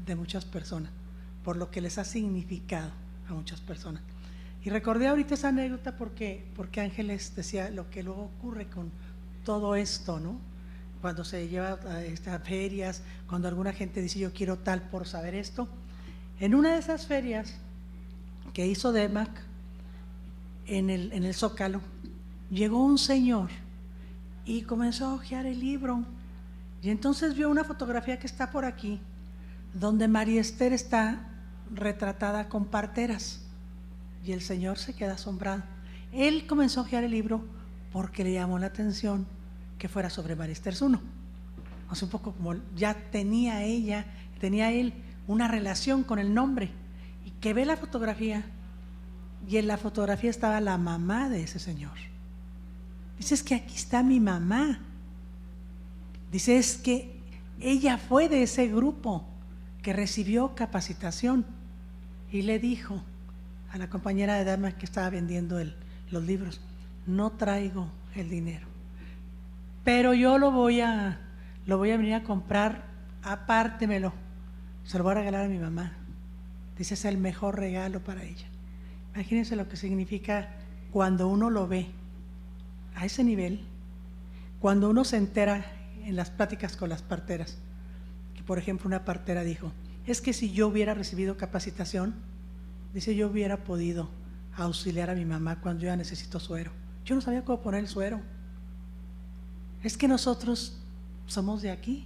de muchas personas, por lo que les ha significado a muchas personas. Y recordé ahorita esa anécdota porque Ángeles decía lo que luego ocurre con todo esto, ¿no? Cuando se lleva a estas ferias, cuando alguna gente dice yo quiero tal por saber esto. En una de esas ferias que hizo DEMAC en el Zócalo, llegó un señor y comenzó a hojear el libro, y entonces vio una fotografía que está por aquí, donde María Esther está retratada con parteras, y el señor se queda asombrado. Él comenzó a hojear el libro porque le llamó la atención que fuera sobre María Esther Zuno. O sea, un poco como ya tenía él una relación con el nombre, y que ve la fotografía, y en la fotografía estaba la mamá de ese señor. Dice, es que aquí está mi mamá. Dice, es que ella fue de ese grupo que recibió capacitación, y le dijo a la compañera de dama que estaba vendiendo los libros, no traigo el dinero, pero yo lo voy a venir a comprar, apártemelo, se lo voy a regalar a mi mamá. Dice, es el mejor regalo para ella. Imagínense lo que significa cuando uno lo ve a ese nivel, cuando uno se entera en las pláticas con las parteras, que por ejemplo una partera dijo, es que si yo hubiera recibido capacitación, dice, yo hubiera podido auxiliar a mi mamá cuando yo ya necesito suero. Yo no sabía cómo poner el suero. Es que nosotros somos de aquí.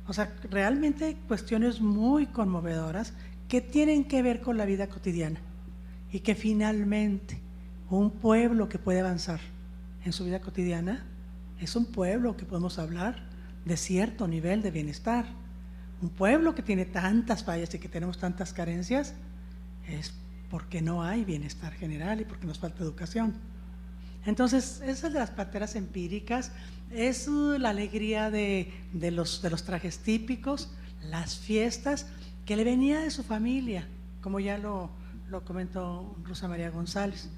O sea, realmente cuestiones muy conmovedoras que tienen que ver con la vida cotidiana, y que finalmente un pueblo que puede avanzar en su vida cotidiana es un pueblo que podemos hablar de cierto nivel de bienestar. Un pueblo que tiene tantas fallas y que tenemos tantas carencias es porque no hay bienestar general y porque nos falta educación. Entonces, eso es de las parteras empíricas, es la alegría de los trajes típicos, las fiestas, que le venía de su familia, como ya lo comentó Rosa María González.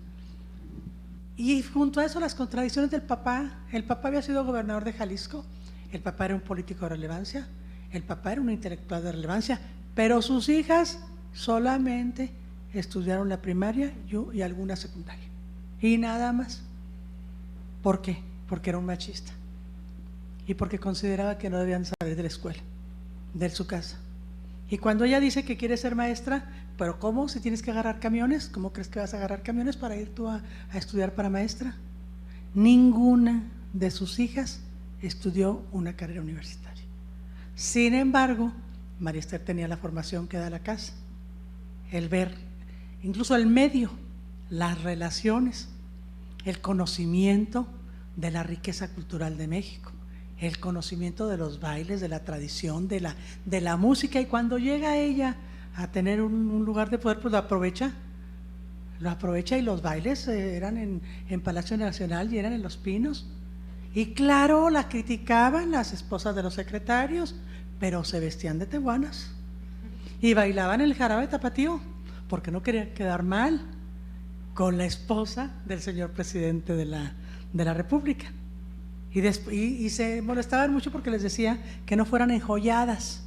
Y junto a eso las contradicciones del papá. El papá había sido gobernador de Jalisco, el papá era un político de relevancia, el papá era un intelectual de relevancia, pero sus hijas solamente estudiaron la primaria y alguna secundaria, y nada más. ¿Por qué? Porque era un machista y porque consideraba que no debían salir de la escuela, de su casa. Y cuando ella dice que quiere ser maestra, pero ¿cómo? Si tienes que agarrar camiones, ¿cómo crees que vas a agarrar camiones para ir tú a estudiar para maestra? Ninguna de sus hijas estudió una carrera universitaria. Sin embargo, María Esther tenía la formación que da la casa, el ver, incluso el medio, las relaciones, el conocimiento de la riqueza cultural de México, el conocimiento de los bailes, de la tradición, de la música, y cuando llega ella a tener un lugar de poder, pues lo aprovecha, y los bailes eran en Palacio Nacional y eran en Los Pinos, y claro, la criticaban las esposas de los secretarios, pero se vestían de tehuanas y bailaban el jarabe tapatío, porque no querían quedar mal con la esposa del señor presidente de la República. Y se molestaban mucho porque les decía que no fueran enjolladas,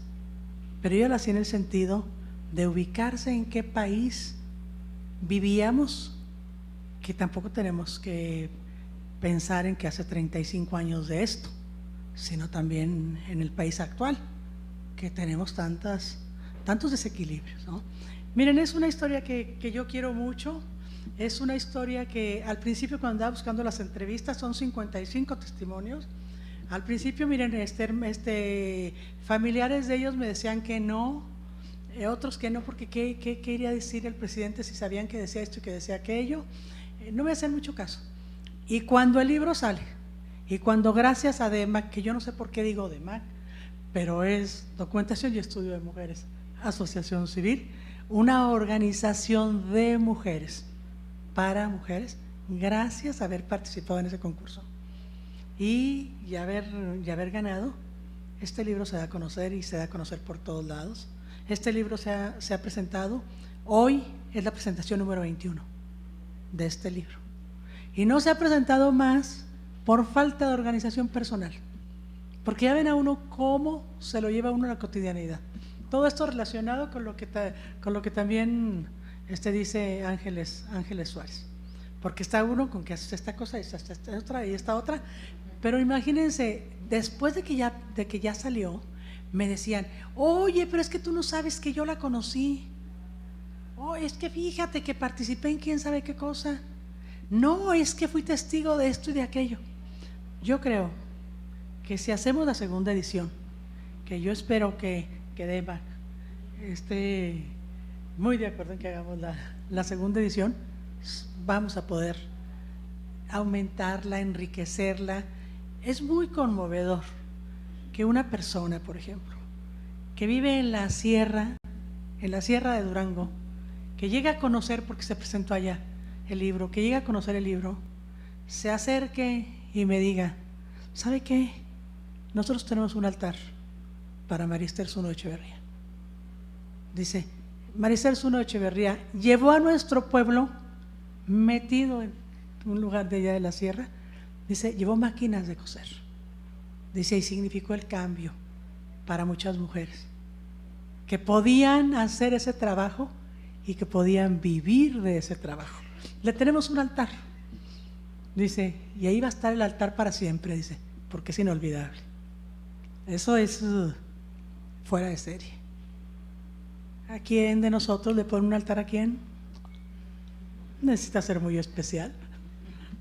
pero ella lo hacía en el sentido de ubicarse en qué país vivíamos, que tampoco tenemos que pensar en que hace 35 años de esto, sino también en el país actual, que tenemos tantos desequilibrios, ¿no? Miren, es una historia que yo quiero mucho. Es una historia que al principio, cuando andaba buscando las entrevistas, son 55 testimonios. Al principio, miren, familiares de ellos me decían que no, otros que no, porque ¿qué iría a decir el presidente si sabían que decía esto y que decía aquello? No me hacen mucho caso. Y cuando el libro sale, y cuando gracias a DEMAC, que yo no sé por qué digo DEMAC, pero es Documentación y Estudio de Mujeres, Asociación Civil, una organización de mujeres, para mujeres, gracias a haber participado en ese concurso y haber ganado, este libro se da a conocer y se da a conocer por todos lados. Este libro se ha presentado, hoy es la presentación número 21 de este libro, y no se ha presentado más por falta de organización personal, porque ya ven a uno cómo se lo lleva uno a la cotidianidad. Todo esto relacionado con lo que también dice Ángeles Suárez, porque está uno con que haces esta cosa y esta otra y esta otra, pero imagínense, después de que ya salió, me decían, oye, pero es que tú no sabes que yo la conocí, es que fíjate que participé en quién sabe qué cosa, no, es que fui testigo de esto y de aquello. Yo creo que si hacemos la segunda edición, que yo espero que DEMAC esté muy de acuerdo en que hagamos la segunda edición, vamos a poder aumentarla, enriquecerla. Es muy conmovedor que una persona, por ejemplo, que vive en la sierra de Durango, que llega a conocer, porque se presentó allá el libro, que llega a conocer el libro, se acerque y me diga, ¿sabe qué? Nosotros tenemos un altar para María Esther Zuno Echeverría. Dice, María Esther Zuno Echeverría llevó a nuestro pueblo, metido en un lugar de allá de la sierra, dice, llevó máquinas de coser, dice, y significó el cambio para muchas mujeres que podían hacer ese trabajo y que podían vivir de ese trabajo. Le tenemos un altar, dice, y ahí va a estar el altar para siempre, dice, porque es inolvidable. Eso es fuera de serie. ¿A quién de nosotros le ponen un altar? ¿A quién? Necesita ser muy especial,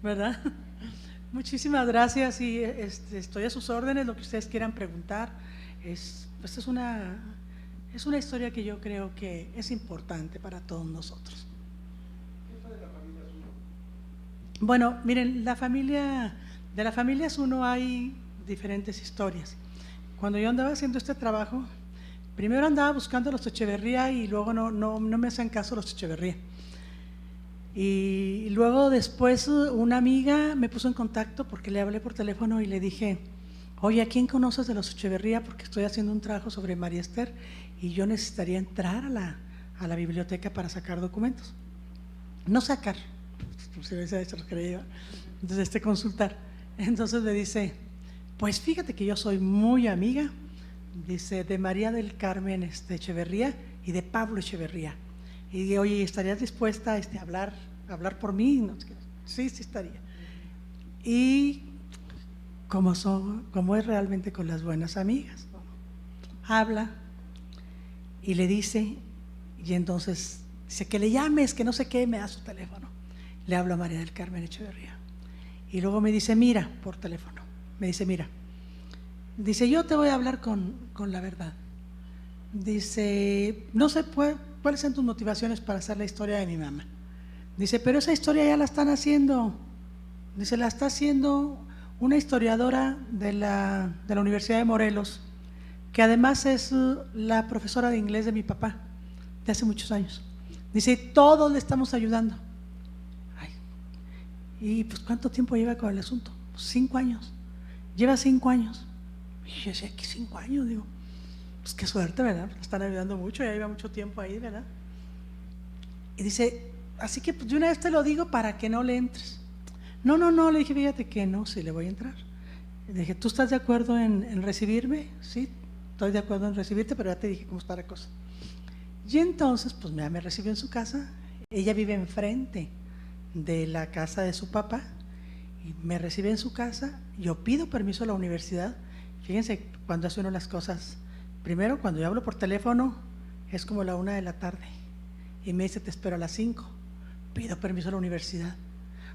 ¿verdad? Muchísimas gracias y estoy a sus órdenes, lo que ustedes quieran preguntar. Es una historia que yo creo que es importante para todos nosotros. ¿Qué fue de la familia Zuno? Bueno, miren, de la familia Zuno hay diferentes historias. Cuando yo andaba haciendo este trabajo, primero andaba buscando a los Echeverría y luego no me hacían caso los Echeverría. Y luego después una amiga me puso en contacto porque le hablé por teléfono y le dije, oye, ¿a quién conoces de los Echeverría? Porque estoy haciendo un trabajo sobre María Esther y yo necesitaría entrar a la biblioteca para sacar documentos. No sacar, entonces consultar. Entonces me dice, pues fíjate que yo soy muy amiga, dice, de María del Carmen Echeverría y de Pablo Echeverría. Y dije, oye, ¿estarías dispuesta a hablar por mí? No, sí, estaría. Y como es realmente con las buenas amigas, ¿no? Habla y le dice, Y entonces dice que le llames, que no sé qué, me da su teléfono. Le hablo a María del Carmen Echeverría. Y luego me dice, mira, por teléfono, me dice, mira, dice, yo te voy a hablar con la verdad. Dice, no sé cuáles son tus motivaciones para hacer la historia de mi mamá. Dice, pero esa historia ya la están haciendo. Dice, la está haciendo una historiadora de la Universidad de Morelos, que además es la profesora de inglés de mi papá, de hace muchos años. Dice, todos le estamos ayudando. Ay, y pues ¿cuánto tiempo lleva con el asunto? 5 años. Lleva 5 años. Y yo decía, ¿qué 5 años? Digo, pues qué suerte, ¿verdad? Le están ayudando mucho, ya lleva mucho tiempo ahí, ¿verdad? Y dice, así que pues, de una vez te lo digo para que no le entres. No, le dije, fíjate que no, sí le voy a entrar. Le dije, ¿tú estás de acuerdo en recibirme? Sí, estoy de acuerdo en recibirte, pero ya te dije cómo está la cosa. Y entonces, pues me recibió en su casa. Ella vive enfrente de la casa de su papá y me recibe en su casa. Yo pido permiso a la universidad. Fíjense, cuando hace uno las cosas, primero cuando yo hablo por teléfono es como la 1 de la tarde y me dice, te espero a las 5. Pido permiso a la universidad.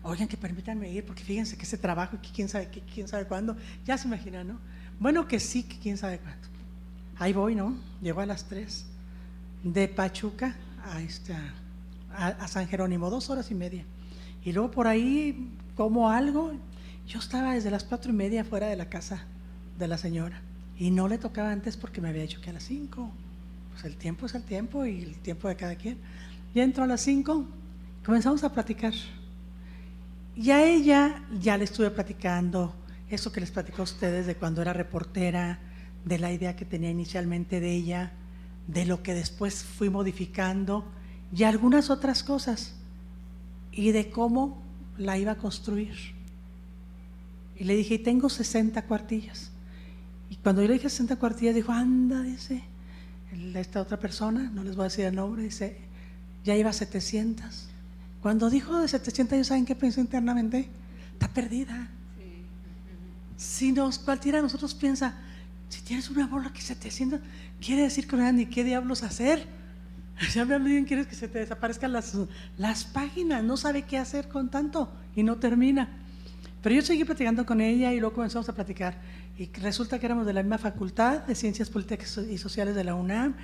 Oigan, que permítanme ir, porque fíjense que ese trabajo, que quién sabe cuándo, ya se imaginan, ¿no? Bueno, que sí, que quién sabe cuándo. Ahí voy, ¿no? Llego a las 3 de Pachuca a San Jerónimo, 2 horas y media. Y luego por ahí como algo, yo estaba desde las 4:30 fuera de la casa de la señora y no le tocaba antes porque me había dicho que a las 5. Pues el tiempo es el tiempo y el tiempo de cada quien. Ya entró a las 5, comenzamos a platicar. Y a ella ya le estuve platicando eso que les platicó a ustedes de cuando era reportera, de la idea que tenía inicialmente de ella, de lo que después fui modificando y algunas otras cosas, y de cómo la iba a construir. Y le dije, tengo 60 cuartillas. Y cuando yo le dije 60 cuartillas, dijo, anda, dice, esta otra persona, no les voy a decir el nombre, dice, ya iba 700. Cuando dijo de 700, ¿ellos saben qué pensó internamente? Está perdida. Si cualquiera de nosotros piensa, si tienes una bola que 700, quiere decir que no hay ni qué diablos hacer. Ya me alguien quiere que se te desaparezcan las páginas, no sabe qué hacer con tanto y no termina. Pero yo seguí platicando con ella y luego comenzamos a platicar. Y resulta que éramos de la misma facultad de Ciencias Políticas y Sociales de la UNAM.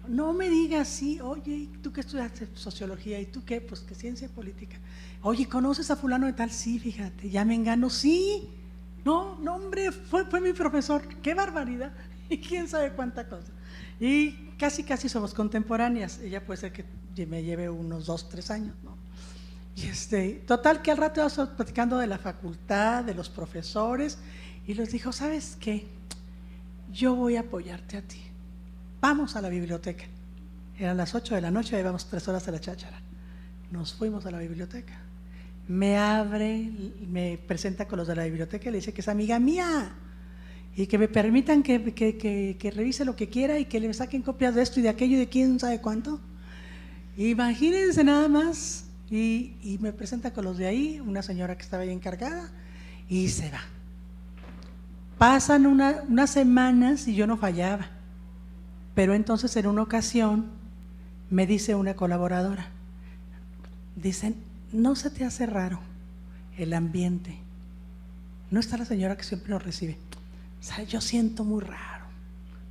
No me digas, sí, oye, ¿tú qué estudiaste? Sociología. ¿Y tú qué? Pues que ciencia política. Oye, ¿conoces a fulano de tal? Sí, fíjate, ya me engano, sí. No, hombre, fue mi profesor, qué barbaridad. Y quién sabe cuánta cosa. Y casi somos contemporáneas. Ella puede ser que me lleve unos 2, 3 años, ¿no? Y total que al rato íbamos platicando de la facultad, de los profesores, y les dijo, ¿sabes qué? Yo voy a apoyarte a ti. Vamos a la biblioteca. Eran las 8 de la noche, llevamos 3 horas de la cháchara. Nos fuimos a la biblioteca. Me abre, me presenta con los de la biblioteca y le dice que es amiga mía y que me permitan que revise lo que quiera y que le saquen copias de esto y de aquello y de quién sabe cuánto. Imagínense nada más. Y me presenta con los de ahí, una señora que estaba ahí encargada, y se va. Pasan unas semanas y yo no fallaba. Pero entonces en una ocasión me dice una colaboradora, dicen, ¿no se te hace raro el ambiente? No está la señora que siempre nos recibe. O sea, yo siento muy raro,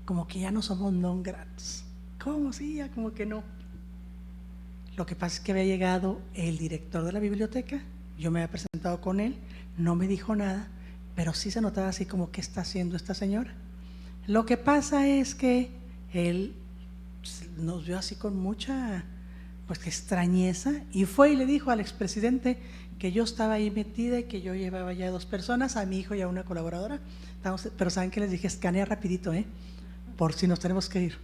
como que ya no somos non gratos. ¿Cómo? Sí, ya como que no. Lo que pasa es que había llegado el director de la biblioteca, yo me había presentado con él, no me dijo nada, pero sí se notaba así como, ¿qué está haciendo esta señora? Lo que pasa es que él nos vio así con mucha extrañeza y fue y le dijo al expresidente que yo estaba ahí metida y que yo llevaba ya 2 personas, a mi hijo y a una colaboradora. Pero ¿saben qué les dije? Escanea rapidito, por si nos tenemos que ir.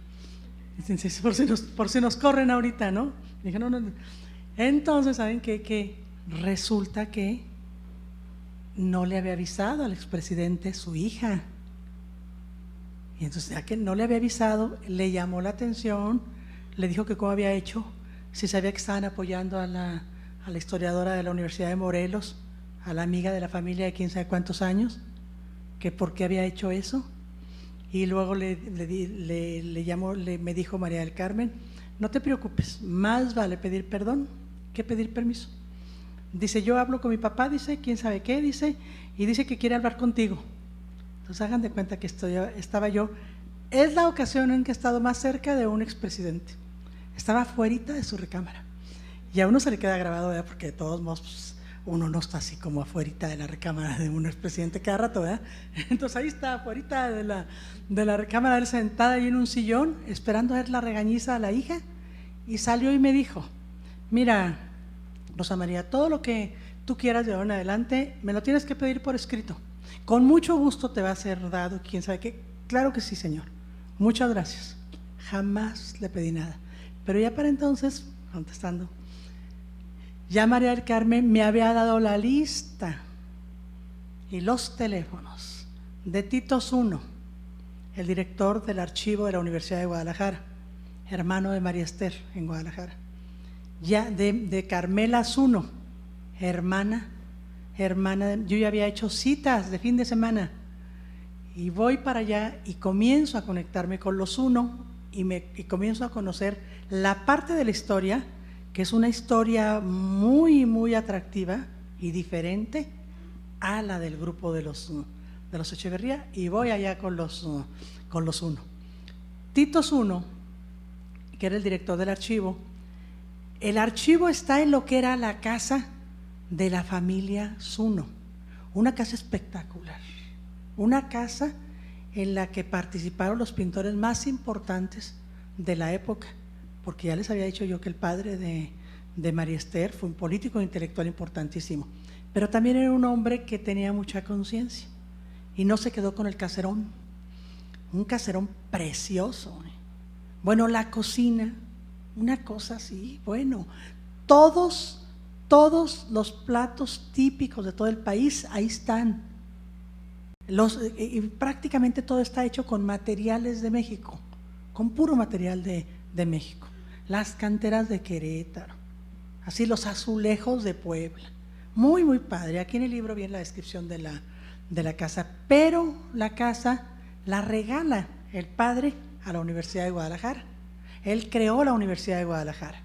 Por si nos corren ahorita, ¿no? Dije, no. Entonces, ¿saben qué? Que resulta que no le había avisado al expresidente su hija. Y entonces, ya que no le había avisado, le llamó la atención, le dijo que cómo había hecho, si sabía que estaban apoyando a la historiadora de la Universidad de Morelos, a la amiga de la familia de quién sabe cuántos años, que por qué había hecho eso. Y luego me dijo María del Carmen, no te preocupes, más vale pedir perdón que pedir permiso. Dice, yo hablo con mi papá, dice, quién sabe qué, dice, y dice que quiere hablar contigo. Entonces hagan de cuenta que estaba yo, es la ocasión en que he estado más cerca de un expresidente. Estaba afuerita de su recámara. Y a uno se le queda grabado, ¿verdad? Porque de todos modos, pues, uno no está así como afuerita de la recámara de un expresidente cada rato, ¿verdad? Entonces ahí está, afuerita de la recámara, él sentada ahí en un sillón, esperando a ver la regañiza a la hija, y salió y me dijo, mira, Rosa María, todo lo que tú quieras de ahora en adelante, me lo tienes que pedir por escrito. Con mucho gusto te va a ser dado, quién sabe qué. Claro que sí, señor. Muchas gracias. Jamás le pedí nada. Pero ya para entonces, contestando, ya María del Carmen me había dado la lista y los teléfonos de Tito Zuno, el director del archivo de la Universidad de Guadalajara, hermano de María Esther en Guadalajara, ya de Carmela Zuno, hermana, yo ya había hecho citas de fin de semana y voy para allá y comienzo a conectarme con los Zuno y comienzo a conocer la parte de la historia que es una historia muy, muy atractiva y diferente a la del grupo de los Echeverría, y voy allá con los Zuno. Tito Zuno, que era el director del archivo, el archivo está en lo que era la casa de la familia Zuno, una casa espectacular, una casa en la que participaron los pintores más importantes de la época, porque ya les había dicho yo que el padre de María Esther fue un político e intelectual importantísimo, pero también era un hombre que tenía mucha conciencia y no se quedó con el caserón, un caserón precioso. Bueno, la cocina, una cosa así, bueno, todos los platos típicos de todo el país ahí están. Y prácticamente todo está hecho con materiales de México, con puro material de México. Las canteras de Querétaro, así los azulejos de Puebla, muy, muy padre. Aquí en el libro viene la descripción de la casa, pero la casa la regala el padre a la Universidad de Guadalajara. Él creó la Universidad de Guadalajara.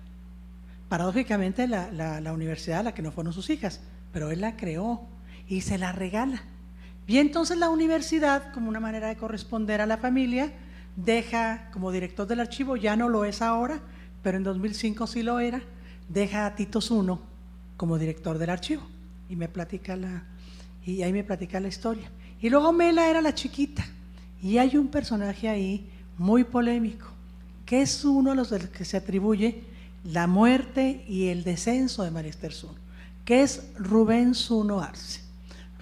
Paradójicamente la universidad a la que no fueron sus hijas, pero él la creó y se la regala. Y entonces la universidad, como una manera de corresponder a la familia, deja como director del archivo, ya no lo es ahora, pero en 2005 sí lo era, deja a Tito Zuno como director del archivo y ahí me platica la historia. Y luego Mela era la chiquita y hay un personaje ahí muy polémico, que es uno de los que se atribuye la muerte y el descenso de María Esther Zuno, que es Rubén Zuno Arce.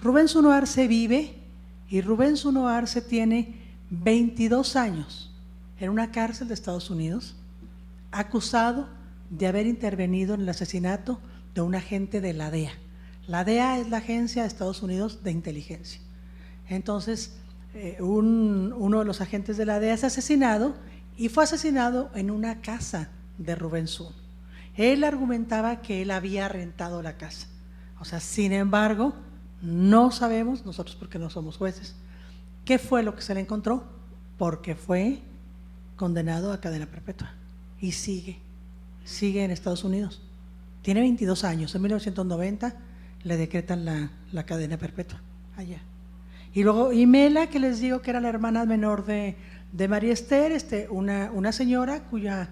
Rubén Zuno Arce vive y Rubén Zuno Arce tiene 22 años en una cárcel de Estados Unidos, acusado de haber intervenido en el asesinato de un agente de la DEA. La DEA es la agencia de Estados Unidos de inteligencia. Entonces, uno de los agentes de la DEA es asesinado y fue asesinado en una casa de Rubén Zuno. Él argumentaba que él había rentado la casa. O sea, sin embargo, no sabemos, nosotros porque no somos jueces, qué fue lo que se le encontró, porque fue condenado a cadena perpetua y sigue en Estados Unidos. Tiene 22 años, en 1990 le decretan la cadena perpetua allá. Y luego Mela, que les digo que era la hermana menor de María Esther, una señora cuya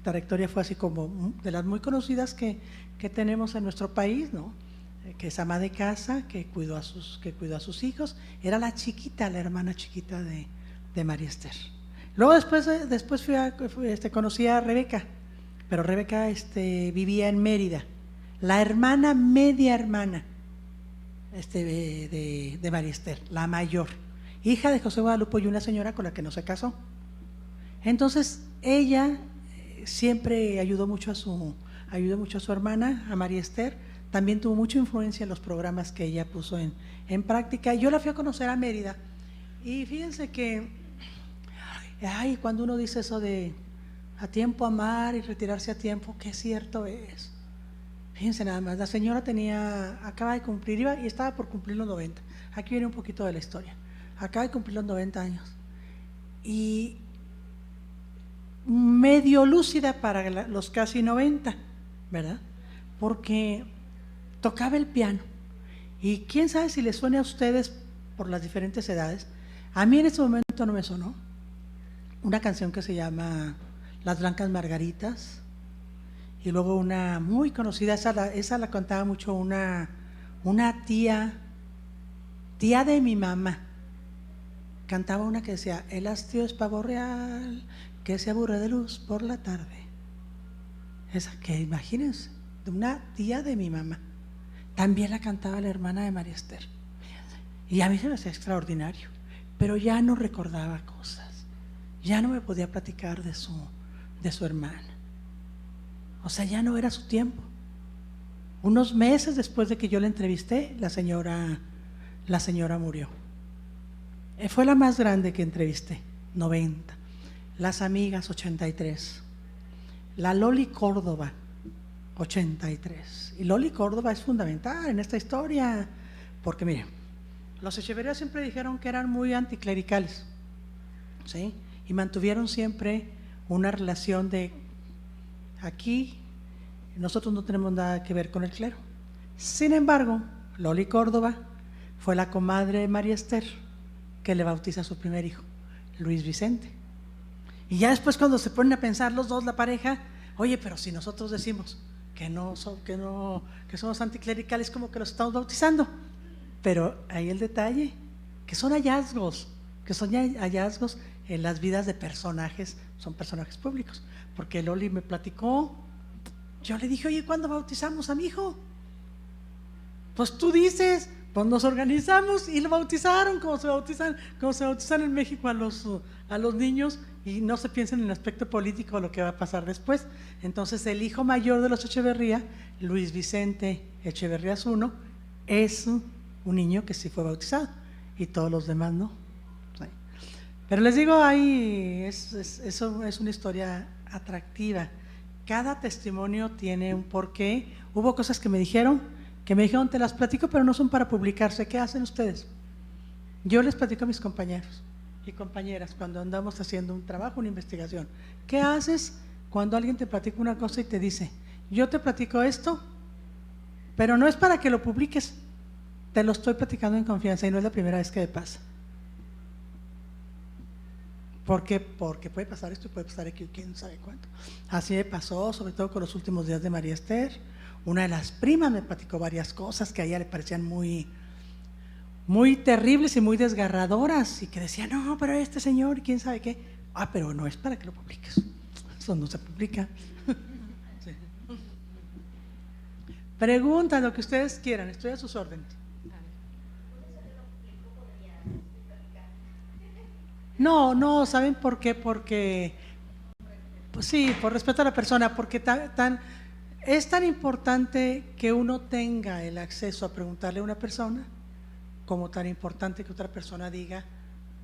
trayectoria fue así como de las muy conocidas que tenemos en nuestro país, ¿no? Que es ama de casa, que cuidó a sus hijos, era la hermana chiquita de María Esther. Luego después conocí a Rebeca, pero Rebeca vivía en Mérida, la media hermana de María Esther, la mayor, hija de José Guadalupe y una señora con la que no se casó. Entonces ella siempre ayudó mucho a su hermana, a María Esther. También tuvo mucha influencia en los programas que ella puso en práctica. Yo la fui a conocer a Mérida y fíjense que cuando uno dice eso de a tiempo amar y retirarse a tiempo, qué cierto es. Fíjense nada más, la señora acaba de cumplir, y estaba por cumplir los 90. Aquí viene un poquito de la historia. Acaba de cumplir los 90 años. Y medio lúcida para los casi 90, ¿verdad? Porque tocaba el piano. Y quién sabe si les suene a ustedes por las diferentes edades. A mí en ese momento no me sonó una canción que se llama Las Blancas Margaritas, y luego una muy conocida, esa la cantaba mucho una tía de mi mamá. Cantaba una que decía: el hastío es pavo real, que se aburre de luz por la tarde. Esa que imagínense, de una tía de mi mamá. También la cantaba la hermana de María Esther. Y a mí se me hacía extraordinario, pero ya no recordaba cosas, ya no me podía platicar de su hermana. O sea, ya no era su tiempo. Unos meses después de que yo la entrevisté, la señora murió. Fue la más grande que entrevisté, 90. Las amigas, 83. La Loli Córdoba, 83. Y Loli Córdoba es fundamental en esta historia, porque miren, los Echeverría siempre dijeron que eran muy anticlericales, ¿sí? Y mantuvieron siempre una relación de: aquí nosotros no tenemos nada que ver con el clero. Sin embargo, Loli Córdoba fue la comadre de María Esther que le bautiza a su primer hijo, Luis Vicente. Y ya después, cuando se ponen a pensar los dos, la pareja: oye, pero si nosotros decimos que somos anticlericales, como que los estamos bautizando. Pero ahí el detalle, que son hallazgos en las vidas de personajes, son personajes públicos. Porque Loli me platicó, yo le dije: oye, ¿cuándo bautizamos a mi hijo? Pues tú dices. Pues nos organizamos y lo bautizaron como se bautizan en México a los niños, y no se piensa en el aspecto político de lo que va a pasar después. Entonces el hijo mayor de los Echeverría, Luis Vicente Echeverría I, es un niño que sí fue bautizado, y todos los demás no. Sí. Pero les digo, eso es una historia atractiva. Cada testimonio tiene un porqué. Hubo cosas que me dijeron, te las platico, pero no son para publicarse. ¿Qué hacen ustedes? Yo les platico a mis compañeros y compañeras cuando andamos haciendo un trabajo, una investigación. ¿Qué haces cuando alguien te platica una cosa y te dice: yo te platico esto, pero no es para que lo publiques, te lo estoy platicando en confianza y no es la primera vez que me pasa? ¿Por qué? Porque puede pasar esto y puede pasar aquí, quién sabe cuánto. Así me pasó, sobre todo con los últimos días de María Esther. Una de las primas me platicó varias cosas que a ella le parecían muy, muy terribles y muy desgarradoras, y que decía: no, pero este señor, quién sabe qué. Pero no es para que lo publiques, eso no se publica. Sí. Pregunta lo que ustedes quieran, estoy a sus órdenes. No, ¿saben por qué? Porque, pues sí, por respeto a la persona, porque es tan importante que uno tenga el acceso a preguntarle a una persona, como tan importante que otra persona diga: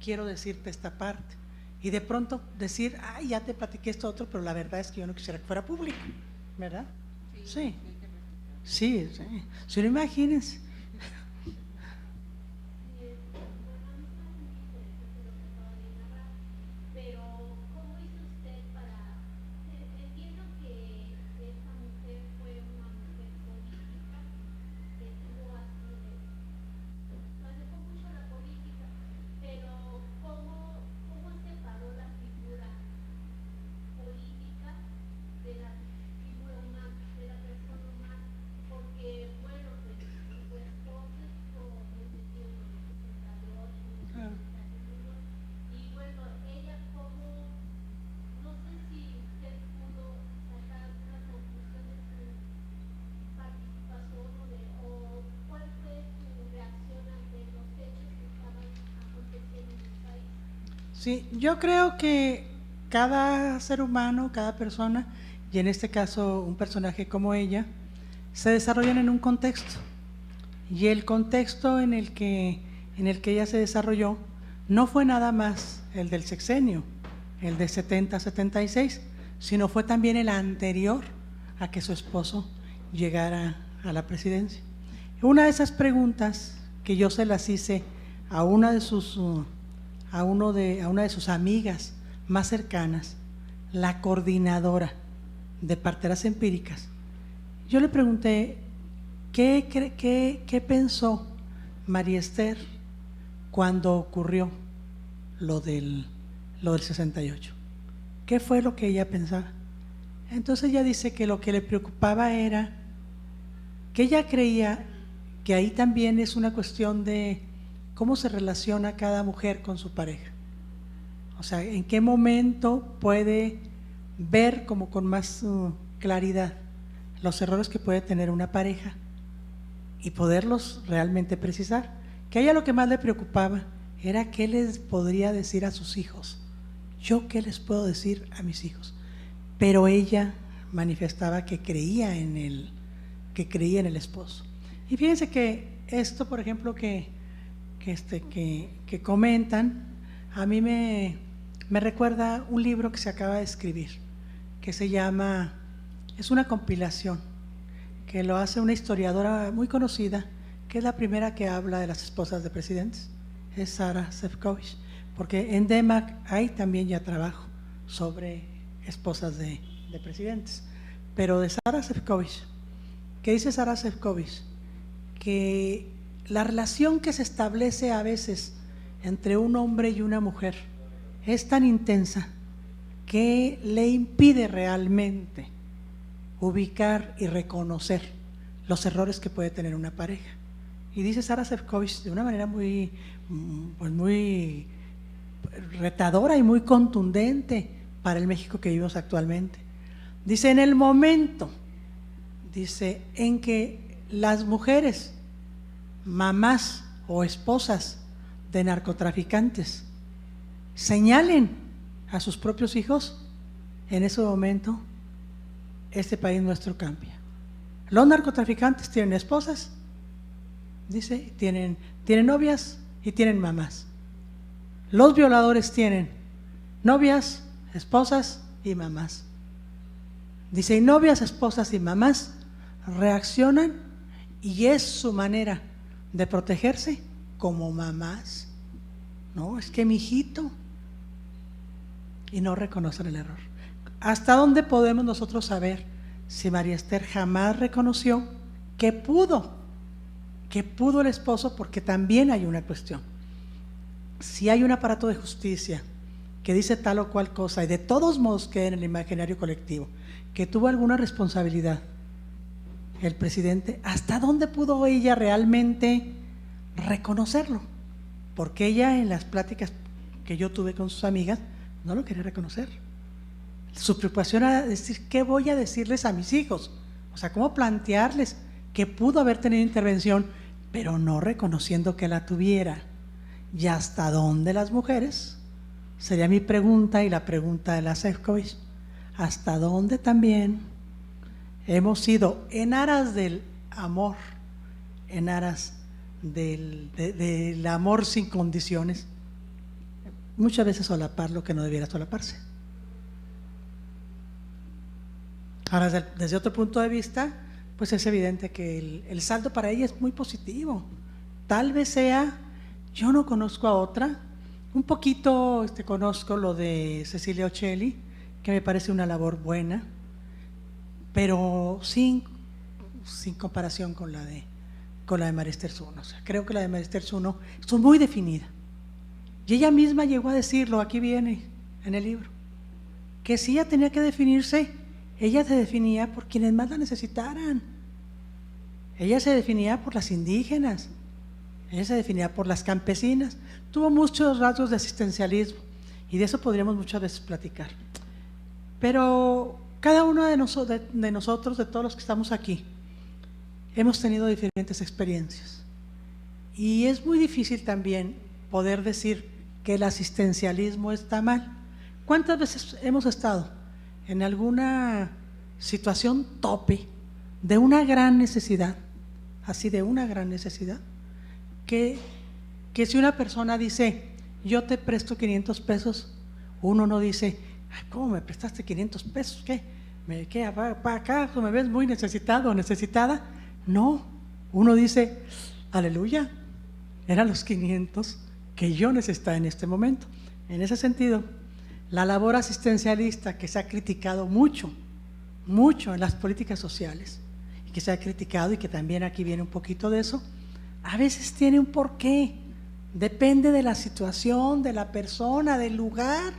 quiero decirte esta parte. Y de pronto decir: ya te platiqué esto otro, pero la verdad es que yo no quisiera que fuera público, ¿verdad? Sí. Si no, imagínense. Sí, yo creo que cada ser humano, cada persona, y en este caso un personaje como ella, se desarrollan en un contexto. Y el contexto en el que ella se desarrolló no fue nada más el del sexenio, el de 70-76, sino fue también el anterior a que su esposo llegara a la presidencia. Una de esas preguntas que yo se las hice a una de sus amigas más cercanas, la coordinadora de parteras empíricas, yo le pregunté qué pensó María Esther cuando ocurrió lo del 68. ¿Qué fue lo que ella pensaba? Entonces ella dice que lo que le preocupaba era que ella creía que ahí también es una cuestión de cómo se relaciona cada mujer con su pareja. O sea, en qué momento puede ver como con más claridad los errores que puede tener una pareja y poderlos realmente precisar. Que a ella lo que más le preocupaba era qué les podría decir a sus hijos. ¿Yo qué les puedo decir a mis hijos? Pero ella manifestaba que creía en el esposo. Y fíjense que esto, por ejemplo, que comentan, a mí me recuerda un libro que se acaba de escribir, que se llama, es una compilación, que lo hace una historiadora muy conocida, que es la primera que habla de las esposas de presidentes, es Sara Sefcovic, porque en DEMAC hay también ya trabajo sobre esposas de presidentes, pero de Sara Sefcovic, que dice Sara Sefcovic, que la relación que se establece a veces entre un hombre y una mujer es tan intensa que le impide realmente ubicar y reconocer los errores que puede tener una pareja. Y dice Sara Sefcovic de una manera muy retadora y muy contundente para el México que vivimos actualmente. Dice, en el momento, dice, en que las mujeres, mamás o esposas de narcotraficantes, señalen a sus propios hijos, en ese momento este país nuestro cambia. Los narcotraficantes tienen esposas, dice, tienen novias y tienen mamás. Los violadores tienen novias, esposas y mamás. Dice, y novias, esposas y mamás reaccionan y es su manera de protegerse como mamás. No, es que mi hijito, y no reconocen el error. ¿Hasta dónde podemos nosotros saber si María Esther jamás reconoció que pudo el esposo? Porque también hay una cuestión. Si hay un aparato de justicia que dice tal o cual cosa y de todos modos queda en el imaginario colectivo que tuvo alguna responsabilidad el presidente, ¿hasta dónde pudo ella realmente reconocerlo? Porque ella, en las pláticas que yo tuve con sus amigas, no lo quería reconocer. Su preocupación era decir, ¿qué voy a decirles a mis hijos? O sea, ¿cómo plantearles que pudo haber tenido intervención, pero no reconociendo que la tuviera? ¿Y hasta dónde las mujeres? Sería mi pregunta y la pregunta de la Sefcovic. ¿Hasta dónde también hemos sido, en aras del amor, en aras del amor sin condiciones, muchas veces solapar lo que no debiera solaparse? Ahora, desde otro punto de vista, pues es evidente que el saldo para ella es muy positivo. Tal vez sea, yo no conozco a otra, un poquito conozco lo de Cecilia Ocelli, que me parece una labor buena, pero sin comparación con la de María Esther Zuno. O sea, creo que la de María Esther Zuno es muy definida. Y ella misma llegó a decirlo, aquí viene en el libro, que si ella tenía que definirse, ella se definía por quienes más la necesitaran. Ella se definía por las indígenas, ella se definía por las campesinas. Tuvo muchos rasgos de asistencialismo y de eso podríamos muchas veces platicar. Pero cada uno de nosotros, de todos los que estamos aquí, hemos tenido diferentes experiencias. Y es muy difícil también poder decir que el asistencialismo está mal. ¿Cuántas veces hemos estado en alguna situación tope de una gran necesidad, así de una gran necesidad, que si una persona dice, yo te presto 500 pesos, uno no dice, ay, ¿cómo me prestaste 500 pesos? ¿Qué? ¿Para acá? ¿Me ves muy necesitado o necesitada? No, uno dice, aleluya, eran los 500 que yo necesitaba en este momento. En ese sentido, la labor asistencialista que se ha criticado mucho, mucho en las políticas sociales, y que se ha criticado y que también aquí viene un poquito de eso, a veces tiene un porqué, depende de la situación, de la persona, del lugar.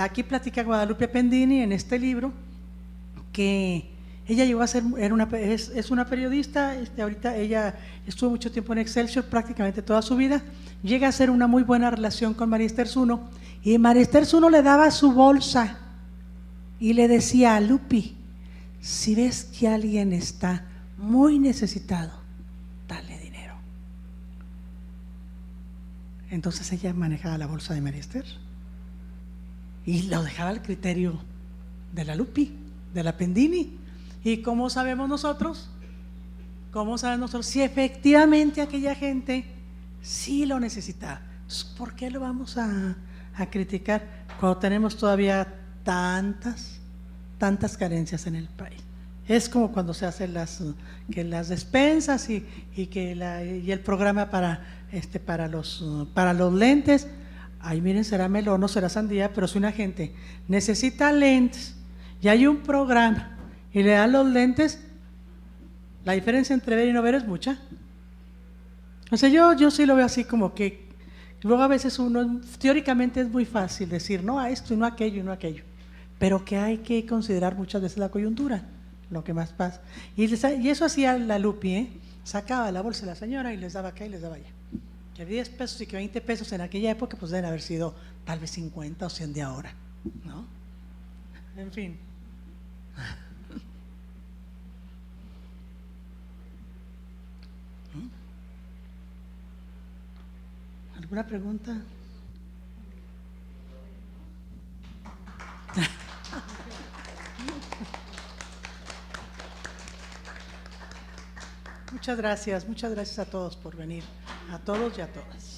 Aquí platica Guadalupe Pendini en este libro que ella llegó a ser, es una periodista, ahorita ella estuvo mucho tiempo en Excelsior, prácticamente toda su vida, llega a ser una muy buena relación con María Esther Zuno, y María Esther Zuno le daba su bolsa y le decía a Lupi, si ves que alguien está muy necesitado, dale dinero. Entonces ella manejaba la bolsa de María Esther y lo dejaba al criterio de la Lupi, de la Pendini. ¿Y cómo sabemos nosotros? ¿Cómo sabemos nosotros si efectivamente aquella gente sí lo necesitaba? Entonces, ¿por qué lo vamos a criticar cuando tenemos todavía tantas carencias en el país? Es como cuando se hacen las despensas y el programa para los lentes. Ay, miren, será melón, no será sandía, pero si una gente necesita lentes y hay un programa y le dan los lentes, la diferencia entre ver y no ver es mucha. O sea, yo sí lo veo así como que luego a veces uno, teóricamente es muy fácil decir no a esto y no a aquello y no a aquello, pero que hay que considerar muchas veces la coyuntura, lo que más pasa. Y eso hacía la Lupi, sacaba la bolsa de la señora y les daba acá y les daba allá. Que 10 pesos y que 20 pesos en aquella época pues deben haber sido tal vez 50 o 100 de ahora, ¿no? En fin. ¿Alguna pregunta? Muchas gracias a todos por venir, a todos y a todas.